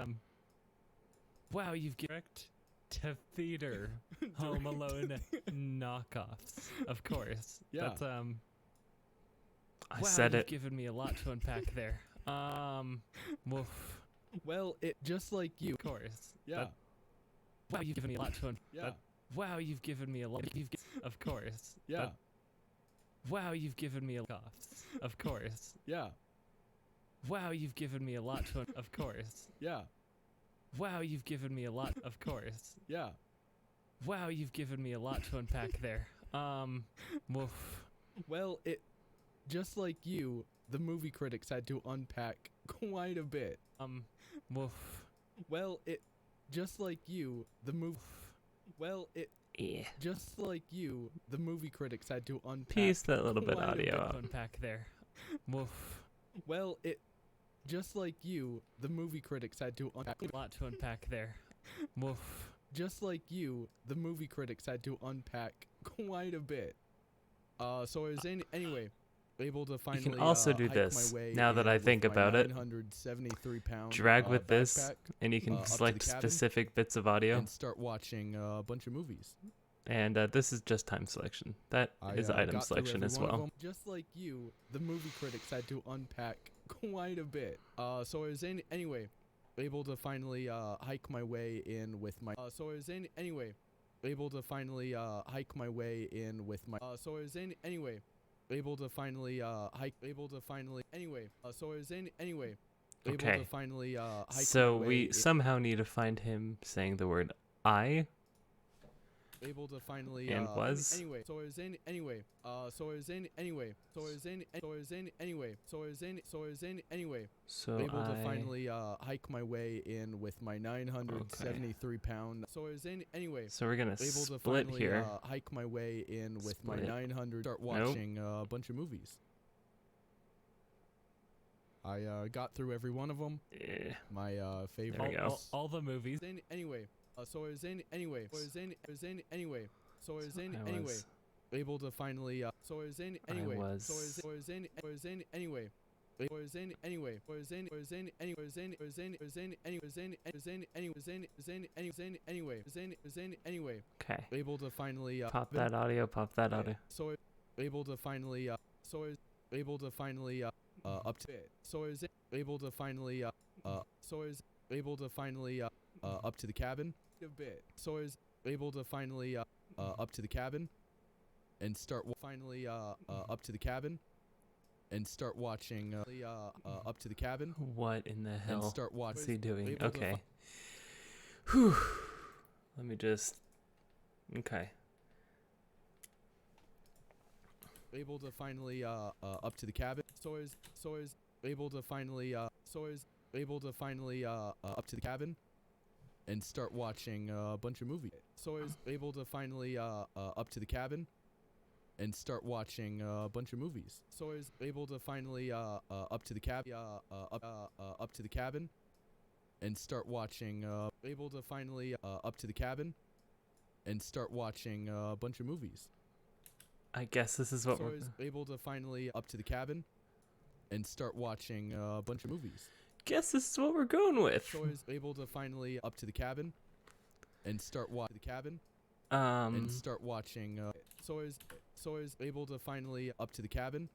[SPEAKER 2] wow, you've direct to theater Home Alone knockoffs. Of course.
[SPEAKER 3] Yeah.
[SPEAKER 2] That's
[SPEAKER 1] I
[SPEAKER 2] wow,
[SPEAKER 1] said
[SPEAKER 2] you've
[SPEAKER 1] it.
[SPEAKER 2] given me a lot to unpack there. Woof.
[SPEAKER 3] Well, it just like you.
[SPEAKER 2] Of course.
[SPEAKER 3] Yeah.
[SPEAKER 2] Wow, you've given me a lot to unpack.
[SPEAKER 3] Yeah.
[SPEAKER 2] Wow, you've given me a lot. Of course.
[SPEAKER 3] Yeah.
[SPEAKER 2] Wow, you've given me a coughs. Of course.
[SPEAKER 3] Yeah.
[SPEAKER 2] Wow, you've given me a lot to. Of course.
[SPEAKER 3] Yeah.
[SPEAKER 2] Wow, you've given me a lot. Of course.
[SPEAKER 3] Yeah.
[SPEAKER 2] Wow, you've given me a lot to unpack there. Woof.
[SPEAKER 3] Well, it just like you, the movie critics had to unpack quite a bit.
[SPEAKER 2] Woof.
[SPEAKER 3] Well, it just like you, the movie. Well, it
[SPEAKER 1] Yeah.
[SPEAKER 3] just like you, the movie critics had to unpack.
[SPEAKER 1] Piece that little bit
[SPEAKER 3] quite a
[SPEAKER 1] audio
[SPEAKER 3] bit
[SPEAKER 2] To
[SPEAKER 1] out.
[SPEAKER 2] unpack there. Woof.
[SPEAKER 3] Well, it just like you, the movie critics had to unpack.
[SPEAKER 2] A lot to unpack there. Woof.
[SPEAKER 3] Just like you, the movie critics had to unpack quite a bit. So I was anyway able to finally.
[SPEAKER 1] also do
[SPEAKER 3] hike
[SPEAKER 1] this,
[SPEAKER 3] my way
[SPEAKER 1] now that I
[SPEAKER 3] in
[SPEAKER 1] think
[SPEAKER 3] with my
[SPEAKER 1] about it.
[SPEAKER 3] 973-pound
[SPEAKER 1] Drag with this,
[SPEAKER 3] backpack
[SPEAKER 1] and you can
[SPEAKER 3] up to the
[SPEAKER 1] select
[SPEAKER 3] cabin
[SPEAKER 1] specific bits of audio.
[SPEAKER 3] and start watching a bunch of movies.
[SPEAKER 1] And this is just time selection. That
[SPEAKER 3] I
[SPEAKER 1] is
[SPEAKER 3] got
[SPEAKER 1] item
[SPEAKER 3] through
[SPEAKER 1] selection
[SPEAKER 3] every
[SPEAKER 1] as
[SPEAKER 3] one of
[SPEAKER 1] well.
[SPEAKER 3] them. Just like you, the movie critics had to unpack quite a bit. So I was anyway able to finally hike my way in with my. So I was anyway able to finally hike my way in with my. So I was anyway able to finally hike. Able to finally anyway. So I was anyway able
[SPEAKER 1] Okay.
[SPEAKER 3] to finally hike
[SPEAKER 1] So
[SPEAKER 3] my way
[SPEAKER 1] we somehow need to find him saying the word I
[SPEAKER 3] able to finally
[SPEAKER 1] and was.
[SPEAKER 3] anyway so is in anyway so is in anyway so is in so is in anyway so is in so is in anyway
[SPEAKER 1] So
[SPEAKER 3] able to
[SPEAKER 1] I
[SPEAKER 3] finally hike my way in with my 973 pound so is in anyway
[SPEAKER 1] So we're gonna
[SPEAKER 3] able to
[SPEAKER 1] split
[SPEAKER 3] finally
[SPEAKER 1] here.
[SPEAKER 3] hike my way in with my
[SPEAKER 1] Split.
[SPEAKER 3] 900 start
[SPEAKER 1] Nope.
[SPEAKER 3] watching a bunch of movies. I got through every one of them.
[SPEAKER 1] Eh,
[SPEAKER 3] My favorite
[SPEAKER 1] There we go.
[SPEAKER 2] All the movies.
[SPEAKER 3] in anyway so is in anyway so is in anyway so is in
[SPEAKER 1] I
[SPEAKER 3] anyway
[SPEAKER 1] was.
[SPEAKER 3] able to finally so is in
[SPEAKER 1] I
[SPEAKER 3] anyway
[SPEAKER 1] was.
[SPEAKER 3] so is in anyway so is in anyway so is in anyway so is in anyway so is in anyway so is in anyway so is in anyway
[SPEAKER 1] Okay.
[SPEAKER 3] able to finally
[SPEAKER 1] Pop that audio. Pop that audio.
[SPEAKER 3] so able to finally so is able to finally up to it so is able to finally so is able to finally up to the cabin a bit so is able to finally up to the cabin and start finally up to the cabin and start watching up to the cabin
[SPEAKER 1] What in the
[SPEAKER 3] and
[SPEAKER 1] hell
[SPEAKER 3] start
[SPEAKER 1] is
[SPEAKER 3] watching
[SPEAKER 1] he doing?
[SPEAKER 3] able to
[SPEAKER 1] Okay. Whew. Let me just. Okay.
[SPEAKER 3] able to finally up to the cabin so is able to finally so is able to finally up to the cabin and start watching a bunch of movies so is able to finally up to the cabin and start watching a bunch of movies so is able to finally up to the cabin up to the cabin and start watching able to finally up to the cabin and start watching a bunch of movies.
[SPEAKER 1] I guess this is what
[SPEAKER 3] So
[SPEAKER 1] we're.
[SPEAKER 3] is able to finally up to the cabin and start watching a bunch of movies.
[SPEAKER 1] Guess this is what we're going with.
[SPEAKER 3] So is able to finally up to the cabin and start watching the cabin and start watching. So is able to finally up to the cabin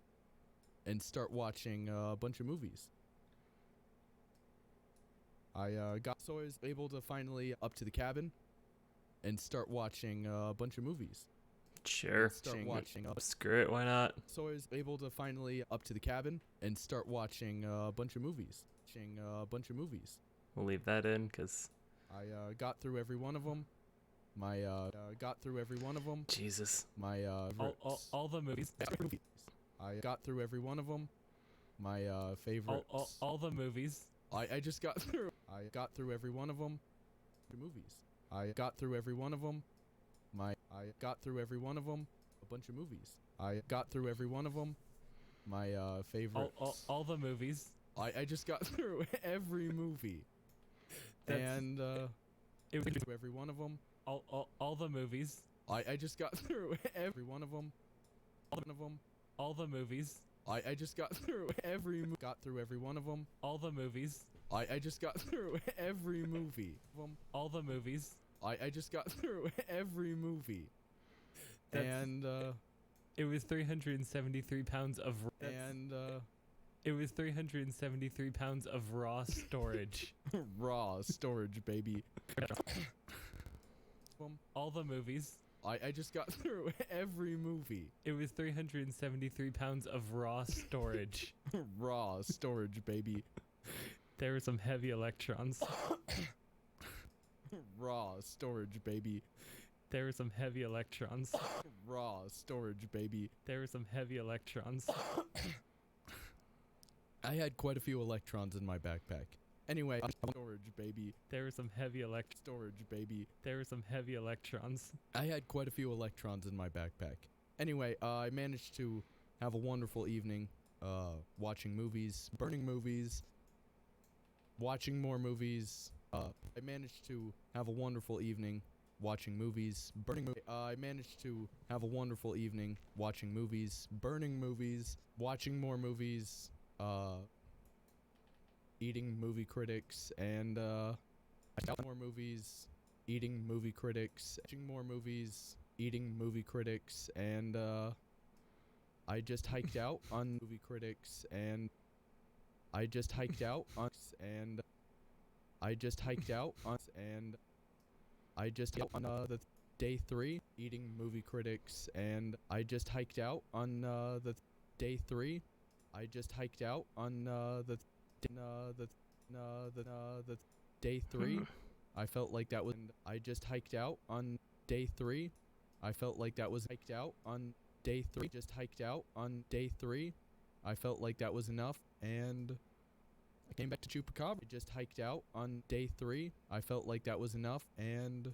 [SPEAKER 3] and start watching a bunch of movies. I got so is able to finally up to the cabin and start watching a bunch of movies.
[SPEAKER 1] Sure.
[SPEAKER 3] Start watching.
[SPEAKER 1] Screw it. Why not?
[SPEAKER 3] So is able to finally up to the cabin and start watching a bunch of movies. Watching a bunch of movies.
[SPEAKER 1] We'll leave that in because.
[SPEAKER 3] I got through every one of them. My got through every one of them.
[SPEAKER 1] Jesus.
[SPEAKER 3] My
[SPEAKER 2] All the movies.
[SPEAKER 3] I got through every one of them. My favorite.
[SPEAKER 2] All the movies.
[SPEAKER 3] I just got through. I got through every one of them. Movies. I got through every one of them. I got through every one of them. A bunch of movies. I got through every one of them. My favorite.
[SPEAKER 2] All the movies.
[SPEAKER 3] I just got through every movie. And
[SPEAKER 2] It was
[SPEAKER 3] through every one of them.
[SPEAKER 2] all the movies.
[SPEAKER 3] I just got through every one of them. One of them.
[SPEAKER 2] All the movies.
[SPEAKER 3] I just got through got through every one of them.
[SPEAKER 2] All the movies.
[SPEAKER 3] I just got through every movie.
[SPEAKER 2] All the movies.
[SPEAKER 3] I just got through every movie.
[SPEAKER 2] That's-
[SPEAKER 3] And
[SPEAKER 2] It was 373 pounds of. It was 373 pounds of raw storage.
[SPEAKER 3] raw storage, baby.
[SPEAKER 2] All the movies.
[SPEAKER 3] I just got through every movie.
[SPEAKER 2] It was 373 pounds of raw storage.
[SPEAKER 3] raw storage, baby.
[SPEAKER 2] There were some heavy electrons.
[SPEAKER 3] raw storage, baby.
[SPEAKER 2] There were some heavy electrons.
[SPEAKER 3] raw storage, baby.
[SPEAKER 2] There were some heavy electrons.
[SPEAKER 3] I had quite a few electrons in my backpack. Anyway, storage, baby.
[SPEAKER 2] There were some heavy
[SPEAKER 3] Storage, baby.
[SPEAKER 2] There were some heavy electrons.
[SPEAKER 3] I had quite a few electrons in my backpack. Anyway, I managed to have a wonderful evening, watching movies, burning movies, watching more movies. I managed to have a wonderful evening, watching movies, burning movies. I managed to have a wonderful evening, watching movies, burning movies, watching more movies, eating movie critics, and more movies, eating movie critics, watching more movies, eating movie critics, and I just hiked out on movie critics, and I just hiked out on, and I just hiked out on, and I just on the day 3 eating movie critics, and I just hiked out on the day 3. I just hiked out on the the day 3. I felt like that was. I just hiked out on day 3. I felt like that was hiked out on day 3. Just hiked out on day 3. I felt like that was enough, and I came back to Chupacabra. I just hiked out on day 3. I felt like that was enough, and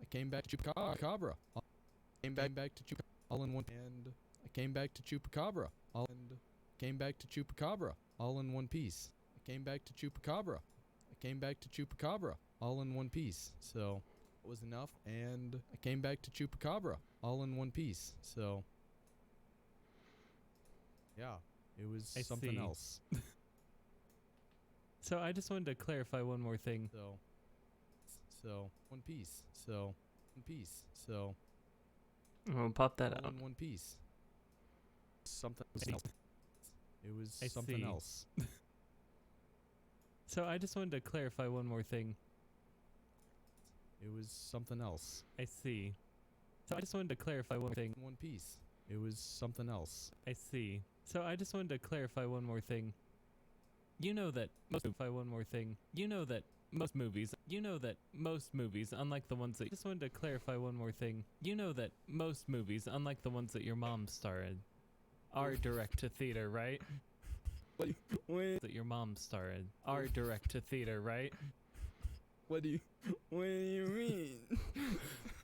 [SPEAKER 3] I came back to Chupacabra. Came back to Chupacabra all in one, and I came back to Chupacabra all and came back to Chupacabra all in one piece. I came back to Chupacabra. I came back to Chupacabra all in one piece. So it was enough, and I came back to Chupacabra all in one piece. So yeah, it was
[SPEAKER 2] I
[SPEAKER 3] something
[SPEAKER 2] see.
[SPEAKER 3] else.
[SPEAKER 2] So I just wanted to clarify one more thing.
[SPEAKER 3] So one piece. So one piece. So
[SPEAKER 1] We'll pop that
[SPEAKER 3] all
[SPEAKER 1] out.
[SPEAKER 3] in one piece. Something else. It was
[SPEAKER 2] I
[SPEAKER 3] something
[SPEAKER 2] see.
[SPEAKER 3] else.
[SPEAKER 2] So I just wanted to clarify one more thing.
[SPEAKER 3] It was something else.
[SPEAKER 2] I see. So I just wanted to clarify one thing.
[SPEAKER 3] One piece. It was something else.
[SPEAKER 2] I see. So I just wanted to clarify one more thing. You know that most movies, unlike the ones that just wanted to clarify one more thing. You know that most movies, unlike the ones that your mom star in, are direct to theater, right? That your mom star in are direct to theater, right?
[SPEAKER 3] What do you mean?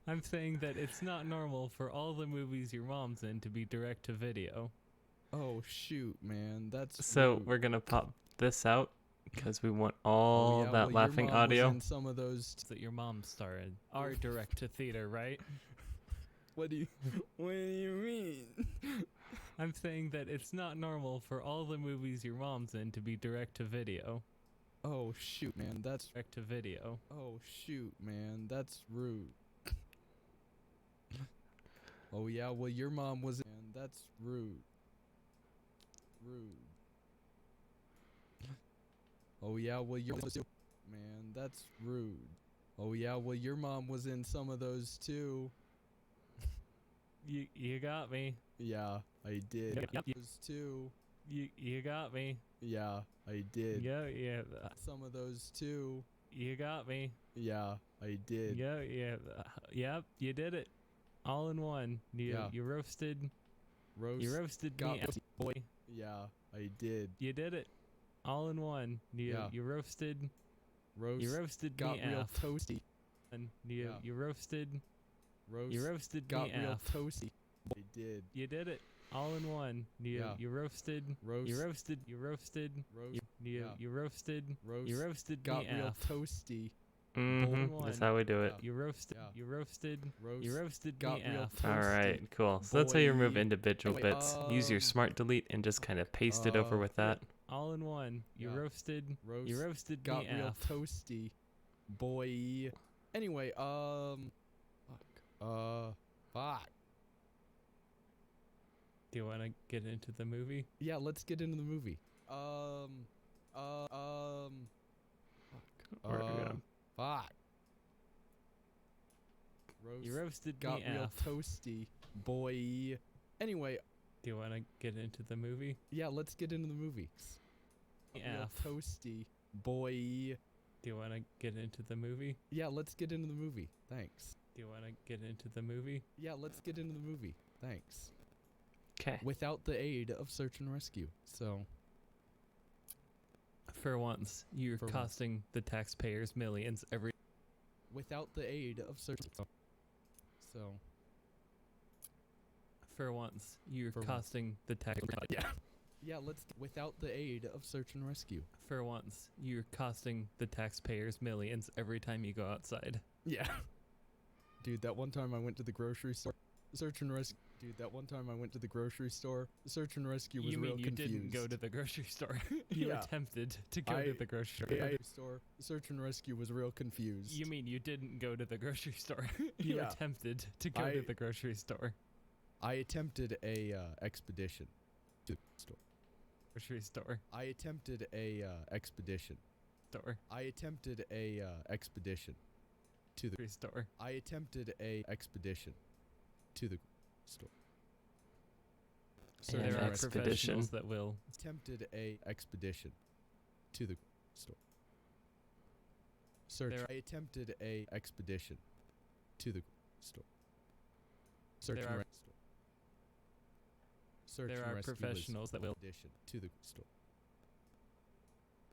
[SPEAKER 2] I'm saying that it's not normal for all the movies your mom's in to be direct to video.
[SPEAKER 3] Oh shoot, man, that's
[SPEAKER 1] So
[SPEAKER 3] rude.
[SPEAKER 1] we're gonna pop this out because we want
[SPEAKER 3] Oh,
[SPEAKER 1] all
[SPEAKER 3] yeah,
[SPEAKER 1] that
[SPEAKER 3] well,
[SPEAKER 1] laughing
[SPEAKER 3] your mom
[SPEAKER 1] audio.
[SPEAKER 3] Was in some of those.
[SPEAKER 2] That your mom star in are direct to theater, right?
[SPEAKER 3] What do you mean?
[SPEAKER 2] I'm saying that it's not normal for all the movies your mom's in to be direct to video.
[SPEAKER 3] Oh shoot, man, that's.
[SPEAKER 2] Direct to video.
[SPEAKER 3] Oh shoot, man, that's rude. Oh yeah, well your mom was. Man, that's rude. Rude. Oh yeah, well your. Man, that's rude. Oh yeah, well your mom was in some of those too.
[SPEAKER 2] You got me.
[SPEAKER 3] Yeah, I did.
[SPEAKER 2] Yep.
[SPEAKER 3] Those too.
[SPEAKER 2] You got me.
[SPEAKER 3] Yeah, I did.
[SPEAKER 2] Yeah.
[SPEAKER 3] Some of those too.
[SPEAKER 2] You got me.
[SPEAKER 3] Yeah, I did.
[SPEAKER 2] Yeah. Yep. You did it. All in one.
[SPEAKER 3] Yeah.
[SPEAKER 2] You roasted.
[SPEAKER 3] Roast.
[SPEAKER 2] You roasted
[SPEAKER 3] got
[SPEAKER 2] me, boy.
[SPEAKER 3] Yeah, I did.
[SPEAKER 2] You did it. All in one.
[SPEAKER 3] Yeah.
[SPEAKER 2] You roasted.
[SPEAKER 3] Roast.
[SPEAKER 2] You roasted
[SPEAKER 3] got
[SPEAKER 2] me
[SPEAKER 3] real
[SPEAKER 2] F.
[SPEAKER 3] toasty.
[SPEAKER 2] And
[SPEAKER 3] Yeah.
[SPEAKER 2] you roasted.
[SPEAKER 3] Roast.
[SPEAKER 2] You roasted
[SPEAKER 3] got
[SPEAKER 2] me
[SPEAKER 3] real
[SPEAKER 2] F.
[SPEAKER 3] toasty. I did.
[SPEAKER 2] You did it. All in one.
[SPEAKER 3] Yeah.
[SPEAKER 2] You roasted.
[SPEAKER 3] Roast.
[SPEAKER 2] You roasted. You roasted.
[SPEAKER 3] Roast.
[SPEAKER 2] You roasted.
[SPEAKER 3] Roast.
[SPEAKER 2] You roasted
[SPEAKER 3] got
[SPEAKER 2] me
[SPEAKER 3] real
[SPEAKER 2] F.
[SPEAKER 3] toasty.
[SPEAKER 1] Mm-hmm. That's how we do it.
[SPEAKER 2] You roasted.
[SPEAKER 3] Yeah.
[SPEAKER 2] You roasted.
[SPEAKER 3] Roast.
[SPEAKER 2] You roasted
[SPEAKER 3] got
[SPEAKER 2] me
[SPEAKER 3] real
[SPEAKER 2] F.
[SPEAKER 3] toasty.
[SPEAKER 1] All right, cool. So that's how you remove
[SPEAKER 3] Boy.
[SPEAKER 1] individual
[SPEAKER 3] Anyway,
[SPEAKER 1] bits. Use your smart delete and just kind of paste it over with that.
[SPEAKER 2] All in one. You
[SPEAKER 3] Yeah.
[SPEAKER 2] roasted.
[SPEAKER 3] Roast.
[SPEAKER 2] You roasted
[SPEAKER 3] got
[SPEAKER 2] me
[SPEAKER 3] real
[SPEAKER 2] F.
[SPEAKER 3] toasty. Boy. Anyway, fuck.
[SPEAKER 2] Do you want to get into the movie?
[SPEAKER 3] Yeah, let's get into the movie.
[SPEAKER 1] We're gonna
[SPEAKER 3] Fuck. Roast.
[SPEAKER 2] You roasted
[SPEAKER 3] got
[SPEAKER 2] me
[SPEAKER 3] real
[SPEAKER 2] F.
[SPEAKER 3] toasty. Boy. Anyway,
[SPEAKER 2] Do you want to get into the movie?
[SPEAKER 3] yeah, let's get into the movie. Got real
[SPEAKER 2] F.
[SPEAKER 3] toasty. Boy.
[SPEAKER 2] Do you want to get into the movie?
[SPEAKER 3] Yeah, let's get into the movie. Thanks.
[SPEAKER 2] Do you want to get into the movie?
[SPEAKER 3] Yeah, let's get into the movie. Thanks.
[SPEAKER 1] Okay.
[SPEAKER 3] Without the aid of search and rescue. So,
[SPEAKER 2] For once, you're
[SPEAKER 3] For once.
[SPEAKER 2] costing the taxpayers millions every.
[SPEAKER 3] without the aid of search. So,
[SPEAKER 2] For once, you're
[SPEAKER 3] For once.
[SPEAKER 2] costing the tax.
[SPEAKER 3] yeah, without the aid of search and rescue.
[SPEAKER 2] For once, you're costing the taxpayers millions every time you go outside.
[SPEAKER 3] Yeah. Dude, that one time I went to the grocery store. Search and rescue. Dude, that one time I went to the grocery store. Search and rescue was
[SPEAKER 2] You
[SPEAKER 3] real
[SPEAKER 2] mean you
[SPEAKER 3] confused.
[SPEAKER 2] didn't go to the grocery store? You
[SPEAKER 3] Yeah.
[SPEAKER 2] attempted to go to the grocery store.
[SPEAKER 3] Search and rescue was real confused.
[SPEAKER 2] You mean you didn't go to the grocery store? You
[SPEAKER 3] Yeah.
[SPEAKER 2] attempted to go to the grocery store.
[SPEAKER 3] I attempted a expedition to the store.
[SPEAKER 2] Grocery store.
[SPEAKER 3] I attempted a expedition.
[SPEAKER 2] Store.
[SPEAKER 3] I attempted a expedition to the
[SPEAKER 2] Grocery store.
[SPEAKER 3] I attempted a expedition to the store.
[SPEAKER 1] An
[SPEAKER 2] There are
[SPEAKER 1] expedition.
[SPEAKER 2] professionals that will.
[SPEAKER 3] Attempted a expedition to the store. Search. I attempted a expedition to the store. Search
[SPEAKER 2] There
[SPEAKER 3] and
[SPEAKER 2] are-
[SPEAKER 3] rescue. Search
[SPEAKER 2] there
[SPEAKER 3] and
[SPEAKER 2] are
[SPEAKER 3] rescue
[SPEAKER 2] professionals that will-
[SPEAKER 3] expedition to the store.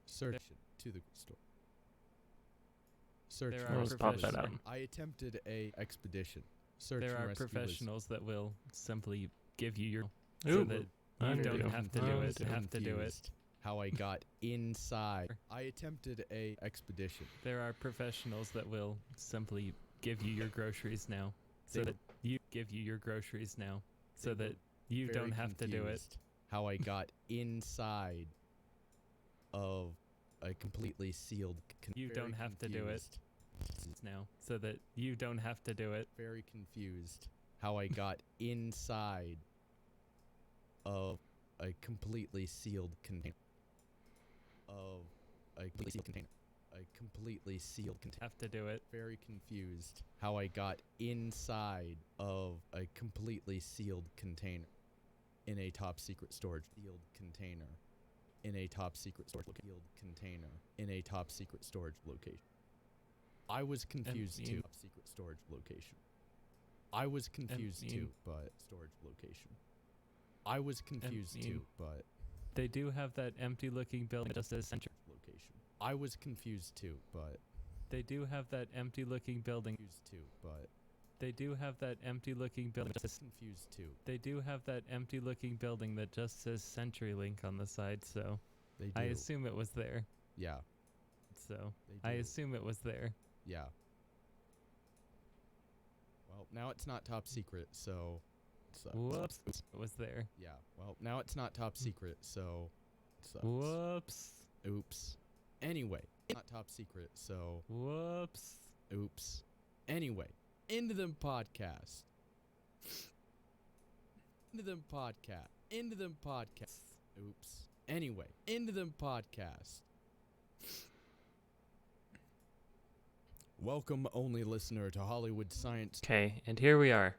[SPEAKER 3] Search to the store. Search
[SPEAKER 2] There
[SPEAKER 3] and
[SPEAKER 2] are
[SPEAKER 3] rescue
[SPEAKER 1] pop that out.
[SPEAKER 3] I attempted a expedition. Search
[SPEAKER 2] There
[SPEAKER 3] and
[SPEAKER 2] are
[SPEAKER 3] rescue
[SPEAKER 2] professionals that will simply give you your
[SPEAKER 1] Ooh,
[SPEAKER 2] so that
[SPEAKER 1] I
[SPEAKER 2] you
[SPEAKER 1] do.
[SPEAKER 2] don't have to
[SPEAKER 1] I
[SPEAKER 2] do it.
[SPEAKER 1] do.
[SPEAKER 2] Have to do it.
[SPEAKER 3] Confused how I got inside. I attempted a expedition.
[SPEAKER 2] There are professionals that will simply give you your groceries now, so
[SPEAKER 3] They
[SPEAKER 2] that you give you your groceries now, so
[SPEAKER 3] They
[SPEAKER 2] that you
[SPEAKER 3] Very
[SPEAKER 2] don't have to do it.
[SPEAKER 3] confused how I got inside of a completely sealed.
[SPEAKER 2] You don't have to do it. Now, so that you don't have to do it.
[SPEAKER 3] Very confused how I got inside of a completely sealed container. Of a completely sealed container. A completely sealed container.
[SPEAKER 2] Have to do it.
[SPEAKER 3] Very confused how I got inside of a completely sealed container in a top secret storage sealed container in a top secret storage sealed container in a top secret storage location. I was confused too. Top secret storage location. I was confused too, but storage location. I was confused too, but
[SPEAKER 2] They do have that empty-looking building just as center.
[SPEAKER 3] location. I was confused too, but
[SPEAKER 2] They do have that empty-looking building.
[SPEAKER 3] confused too, but
[SPEAKER 2] They do have that empty-looking building. Just as
[SPEAKER 3] confused too.
[SPEAKER 2] They do have that empty-looking building that just says CenturyLink on the side, so
[SPEAKER 3] They do.
[SPEAKER 2] I assume it was there.
[SPEAKER 3] Yeah,
[SPEAKER 2] So
[SPEAKER 3] they do.
[SPEAKER 2] I assume it was there.
[SPEAKER 3] Yeah. Well, now it's not top secret, so.
[SPEAKER 2] Whoops, it was there.
[SPEAKER 3] Yeah. Well, now it's not top secret, so.
[SPEAKER 2] Whoops,
[SPEAKER 3] Oops. Anyway, not top secret, so.
[SPEAKER 2] whoops.
[SPEAKER 3] Oops. Anyway, into them podcast. Into them podcast. Into them podcast. Oops. Anyway, into them podcast. Welcome, only listener, to Hollywood Science.
[SPEAKER 1] Okay, and here we are.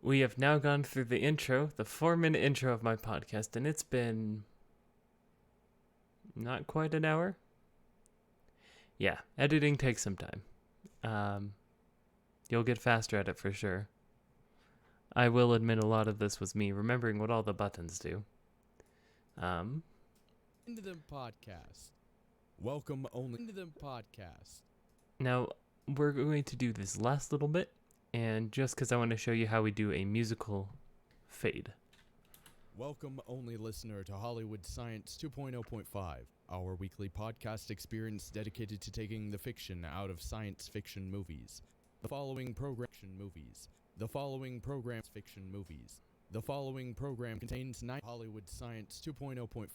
[SPEAKER 1] We have now gone through the intro, the 4-minute intro of my podcast, and it's been not quite an hour. Yeah, editing takes some time. You'll get faster at it for sure. I will admit a lot of this was me remembering what all the buttons do.
[SPEAKER 3] Into them podcast. Welcome, only into them podcast.
[SPEAKER 1] Now, we're going to do this last little bit, and just because I want to show you how we do a musical fade.
[SPEAKER 3] Welcome, only listener, to Hollywood Science 2.0.5, our weekly podcast experience dedicated to taking the fiction out of science fiction movies. The following program movies. The following programs fiction movies. The following program contains 9 Hollywood Science 2.0.5,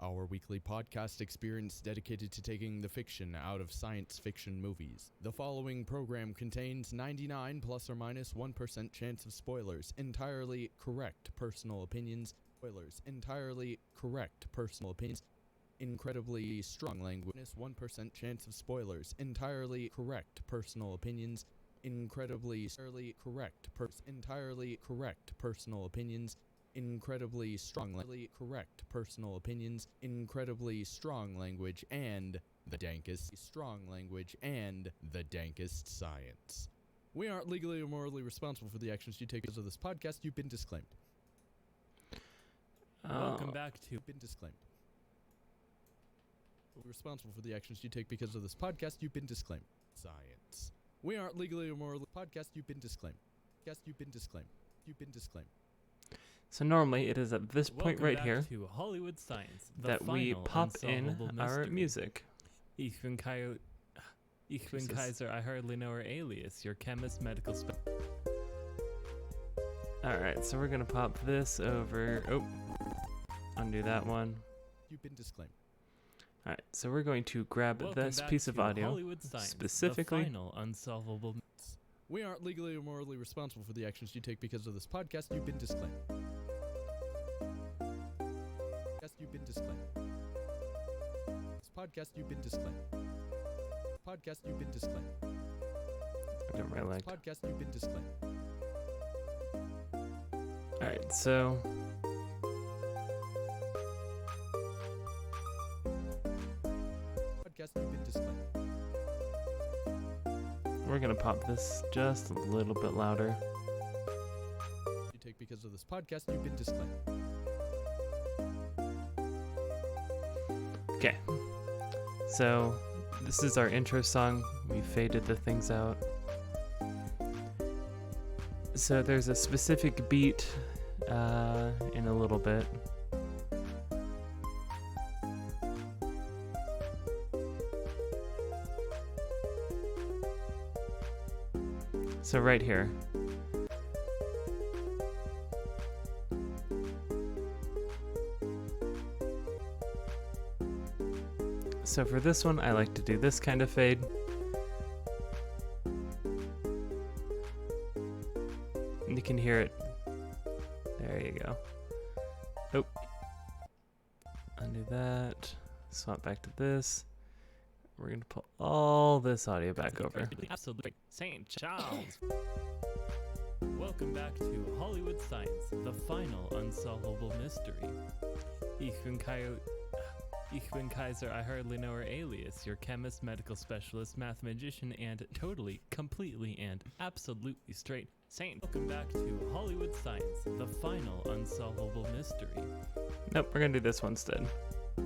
[SPEAKER 3] our weekly podcast experience dedicated to taking the fiction out of science fiction movies. The following program contains 99 plus or minus 1% chance of spoilers, entirely correct personal opinions, spoilers, entirely correct personal opinions, incredibly strong language, 1% chance of spoilers, entirely correct personal opinions, entirely correct personal opinions, incredibly strongly correct personal opinions, incredibly strong language, and the dankest science. We aren't legally or morally responsible for the actions you take because of this podcast. You've been disclaimed.
[SPEAKER 2] Welcome back to
[SPEAKER 3] You've been disclaimed. We're responsible for the actions you take because of this podcast. You've been disclaimed. Science. We aren't legally or morally podcast. You've been disclaimed. Yes, you've been disclaimed. You've been disclaimed.
[SPEAKER 1] So normally it is at this point
[SPEAKER 2] Welcome
[SPEAKER 1] right
[SPEAKER 2] back
[SPEAKER 1] here
[SPEAKER 2] to Hollywood Science, the
[SPEAKER 1] that we
[SPEAKER 2] final
[SPEAKER 1] pop in
[SPEAKER 2] unsolvable
[SPEAKER 1] our
[SPEAKER 2] mystery.
[SPEAKER 1] music.
[SPEAKER 2] Ich bin
[SPEAKER 1] Jesus.
[SPEAKER 2] Kaiser, I hardly know her alias, your chemist, medical
[SPEAKER 1] Alright, so we're gonna pop this over. Oh, undo that one.
[SPEAKER 3] You've been disclaimed.
[SPEAKER 1] Alright, so we're going to grab
[SPEAKER 2] Welcome
[SPEAKER 1] this
[SPEAKER 2] back
[SPEAKER 1] piece of
[SPEAKER 2] to
[SPEAKER 1] audio,
[SPEAKER 2] Hollywood Science,
[SPEAKER 1] specifically-
[SPEAKER 2] the final unsolvable.
[SPEAKER 3] We aren't legally or morally responsible for the actions you take because of this podcast. You've been disclaimed. Yes, you've been disclaimed. This podcast, you've been disclaimed. Podcast, you've been disclaimed.
[SPEAKER 1] I don't really like.
[SPEAKER 3] Podcast, you've been disclaimed.
[SPEAKER 1] Alright, so we're gonna pop this just a little bit louder.
[SPEAKER 3] You take because of this podcast, you've been disclaimed.
[SPEAKER 1] Okay. So this is our intro song. We faded the things out. So there's a specific beat in a little bit. So right here. So for this one, I like to do this kind of fade. And you can hear it. There you go. Oh. Undo that. Swap back to this. We're going to pull all this audio back over.
[SPEAKER 2] Absolutely. St. Charles. Welcome back to Hollywood Science, the final unsolvable mystery. Ich bin Kaiser, I hardly know her alias, your chemist, medical specialist, mathematician, and totally, completely, and absolutely straight saint. Welcome back to Hollywood Science, the final unsolvable mystery.
[SPEAKER 1] Nope, we're going to do this one instead.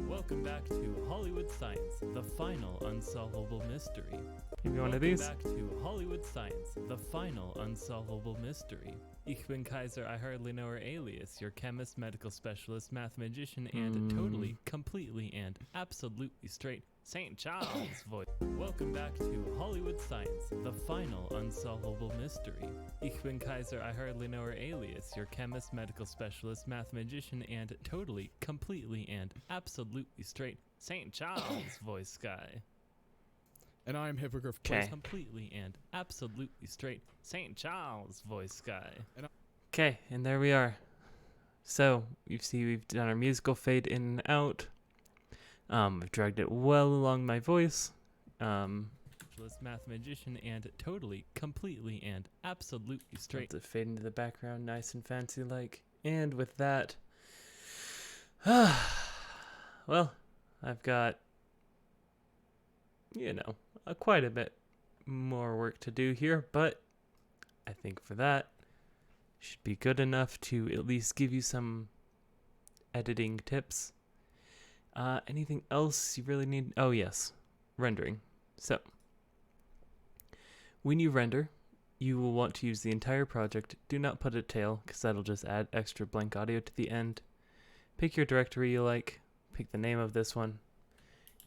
[SPEAKER 2] Welcome back to Hollywood Science, the final unsolvable mystery.
[SPEAKER 1] Maybe one of these.
[SPEAKER 2] Welcome back to Hollywood Science, the final unsolvable mystery. Ich bin Kaiser, I hardly know her alias, your chemist, medical specialist, mathematician, and totally, completely, and absolutely straight St. Charles voice. Welcome back to Hollywood Science, the final unsolvable mystery. Ich bin Kaiser, I hardly know her alias, your chemist, medical specialist, mathematician, and totally, completely, and absolutely straight St. Charles voice guy.
[SPEAKER 3] And I'm Hippogriff.
[SPEAKER 1] Okay.
[SPEAKER 2] Completely and absolutely straight St. Charles voice guy.
[SPEAKER 1] Okay, and there we are. So, you see we've done our musical fade in and out. I've dragged it well along my voice.
[SPEAKER 2] Mathematician and totally, completely, and absolutely straight.
[SPEAKER 1] Let's fade into the background, nice and fancy like. And with that, well, I've got, quite a bit more work to do here, but I think for that should be good enough to at least give you some editing tips. Anything else you really need? Oh yes, rendering. So when you render, you will want to use the entire project. Do not put a tail, because that'll just add extra blank audio to the end. Pick your directory you like. Pick the name of this one.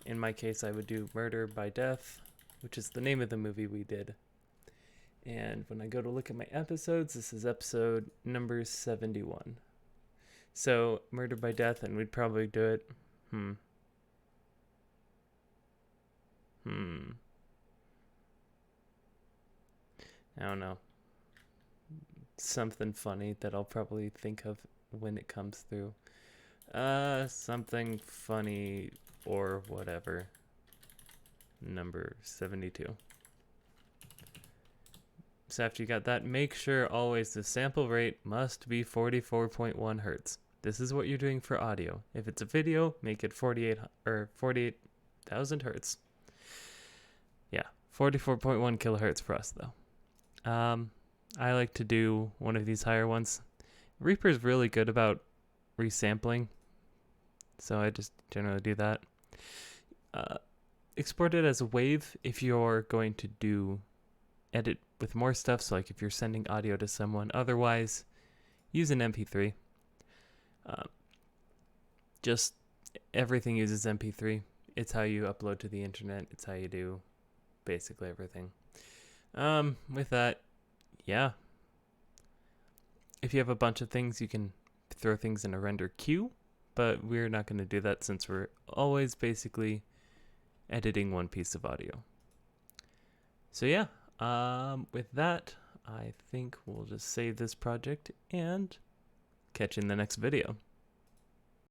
[SPEAKER 1] In my case, I would do Murder by Death, which is the name of the movie we did. And when I go to look at my episodes, this is episode number 71. So, Murder by Death, and we'd probably do it. I don't know. Something funny that I'll probably think of when it comes through. Something funny or whatever. Number 72. So after you got that, make sure always the sample rate must be 44.1 hertz. This is what you're doing for audio. If it's a video, make it 48,000 hertz. Yeah, 44.1 kilohertz for us though. I like to do one of these higher ones. Reaper's really good about resampling, so I just generally do that. Export it as a wave if you're going to do edit with more stuff, so like if you're sending audio to someone. Otherwise, use an MP3. Just everything uses MP3. It's how you upload to the internet. It's how you do basically everything. With that, yeah. If you have a bunch of things, you can throw things in a render queue, but we're not going to do that since we're always basically editing one piece of audio. So yeah, with that, I think we'll just save this project and catch you in the next video.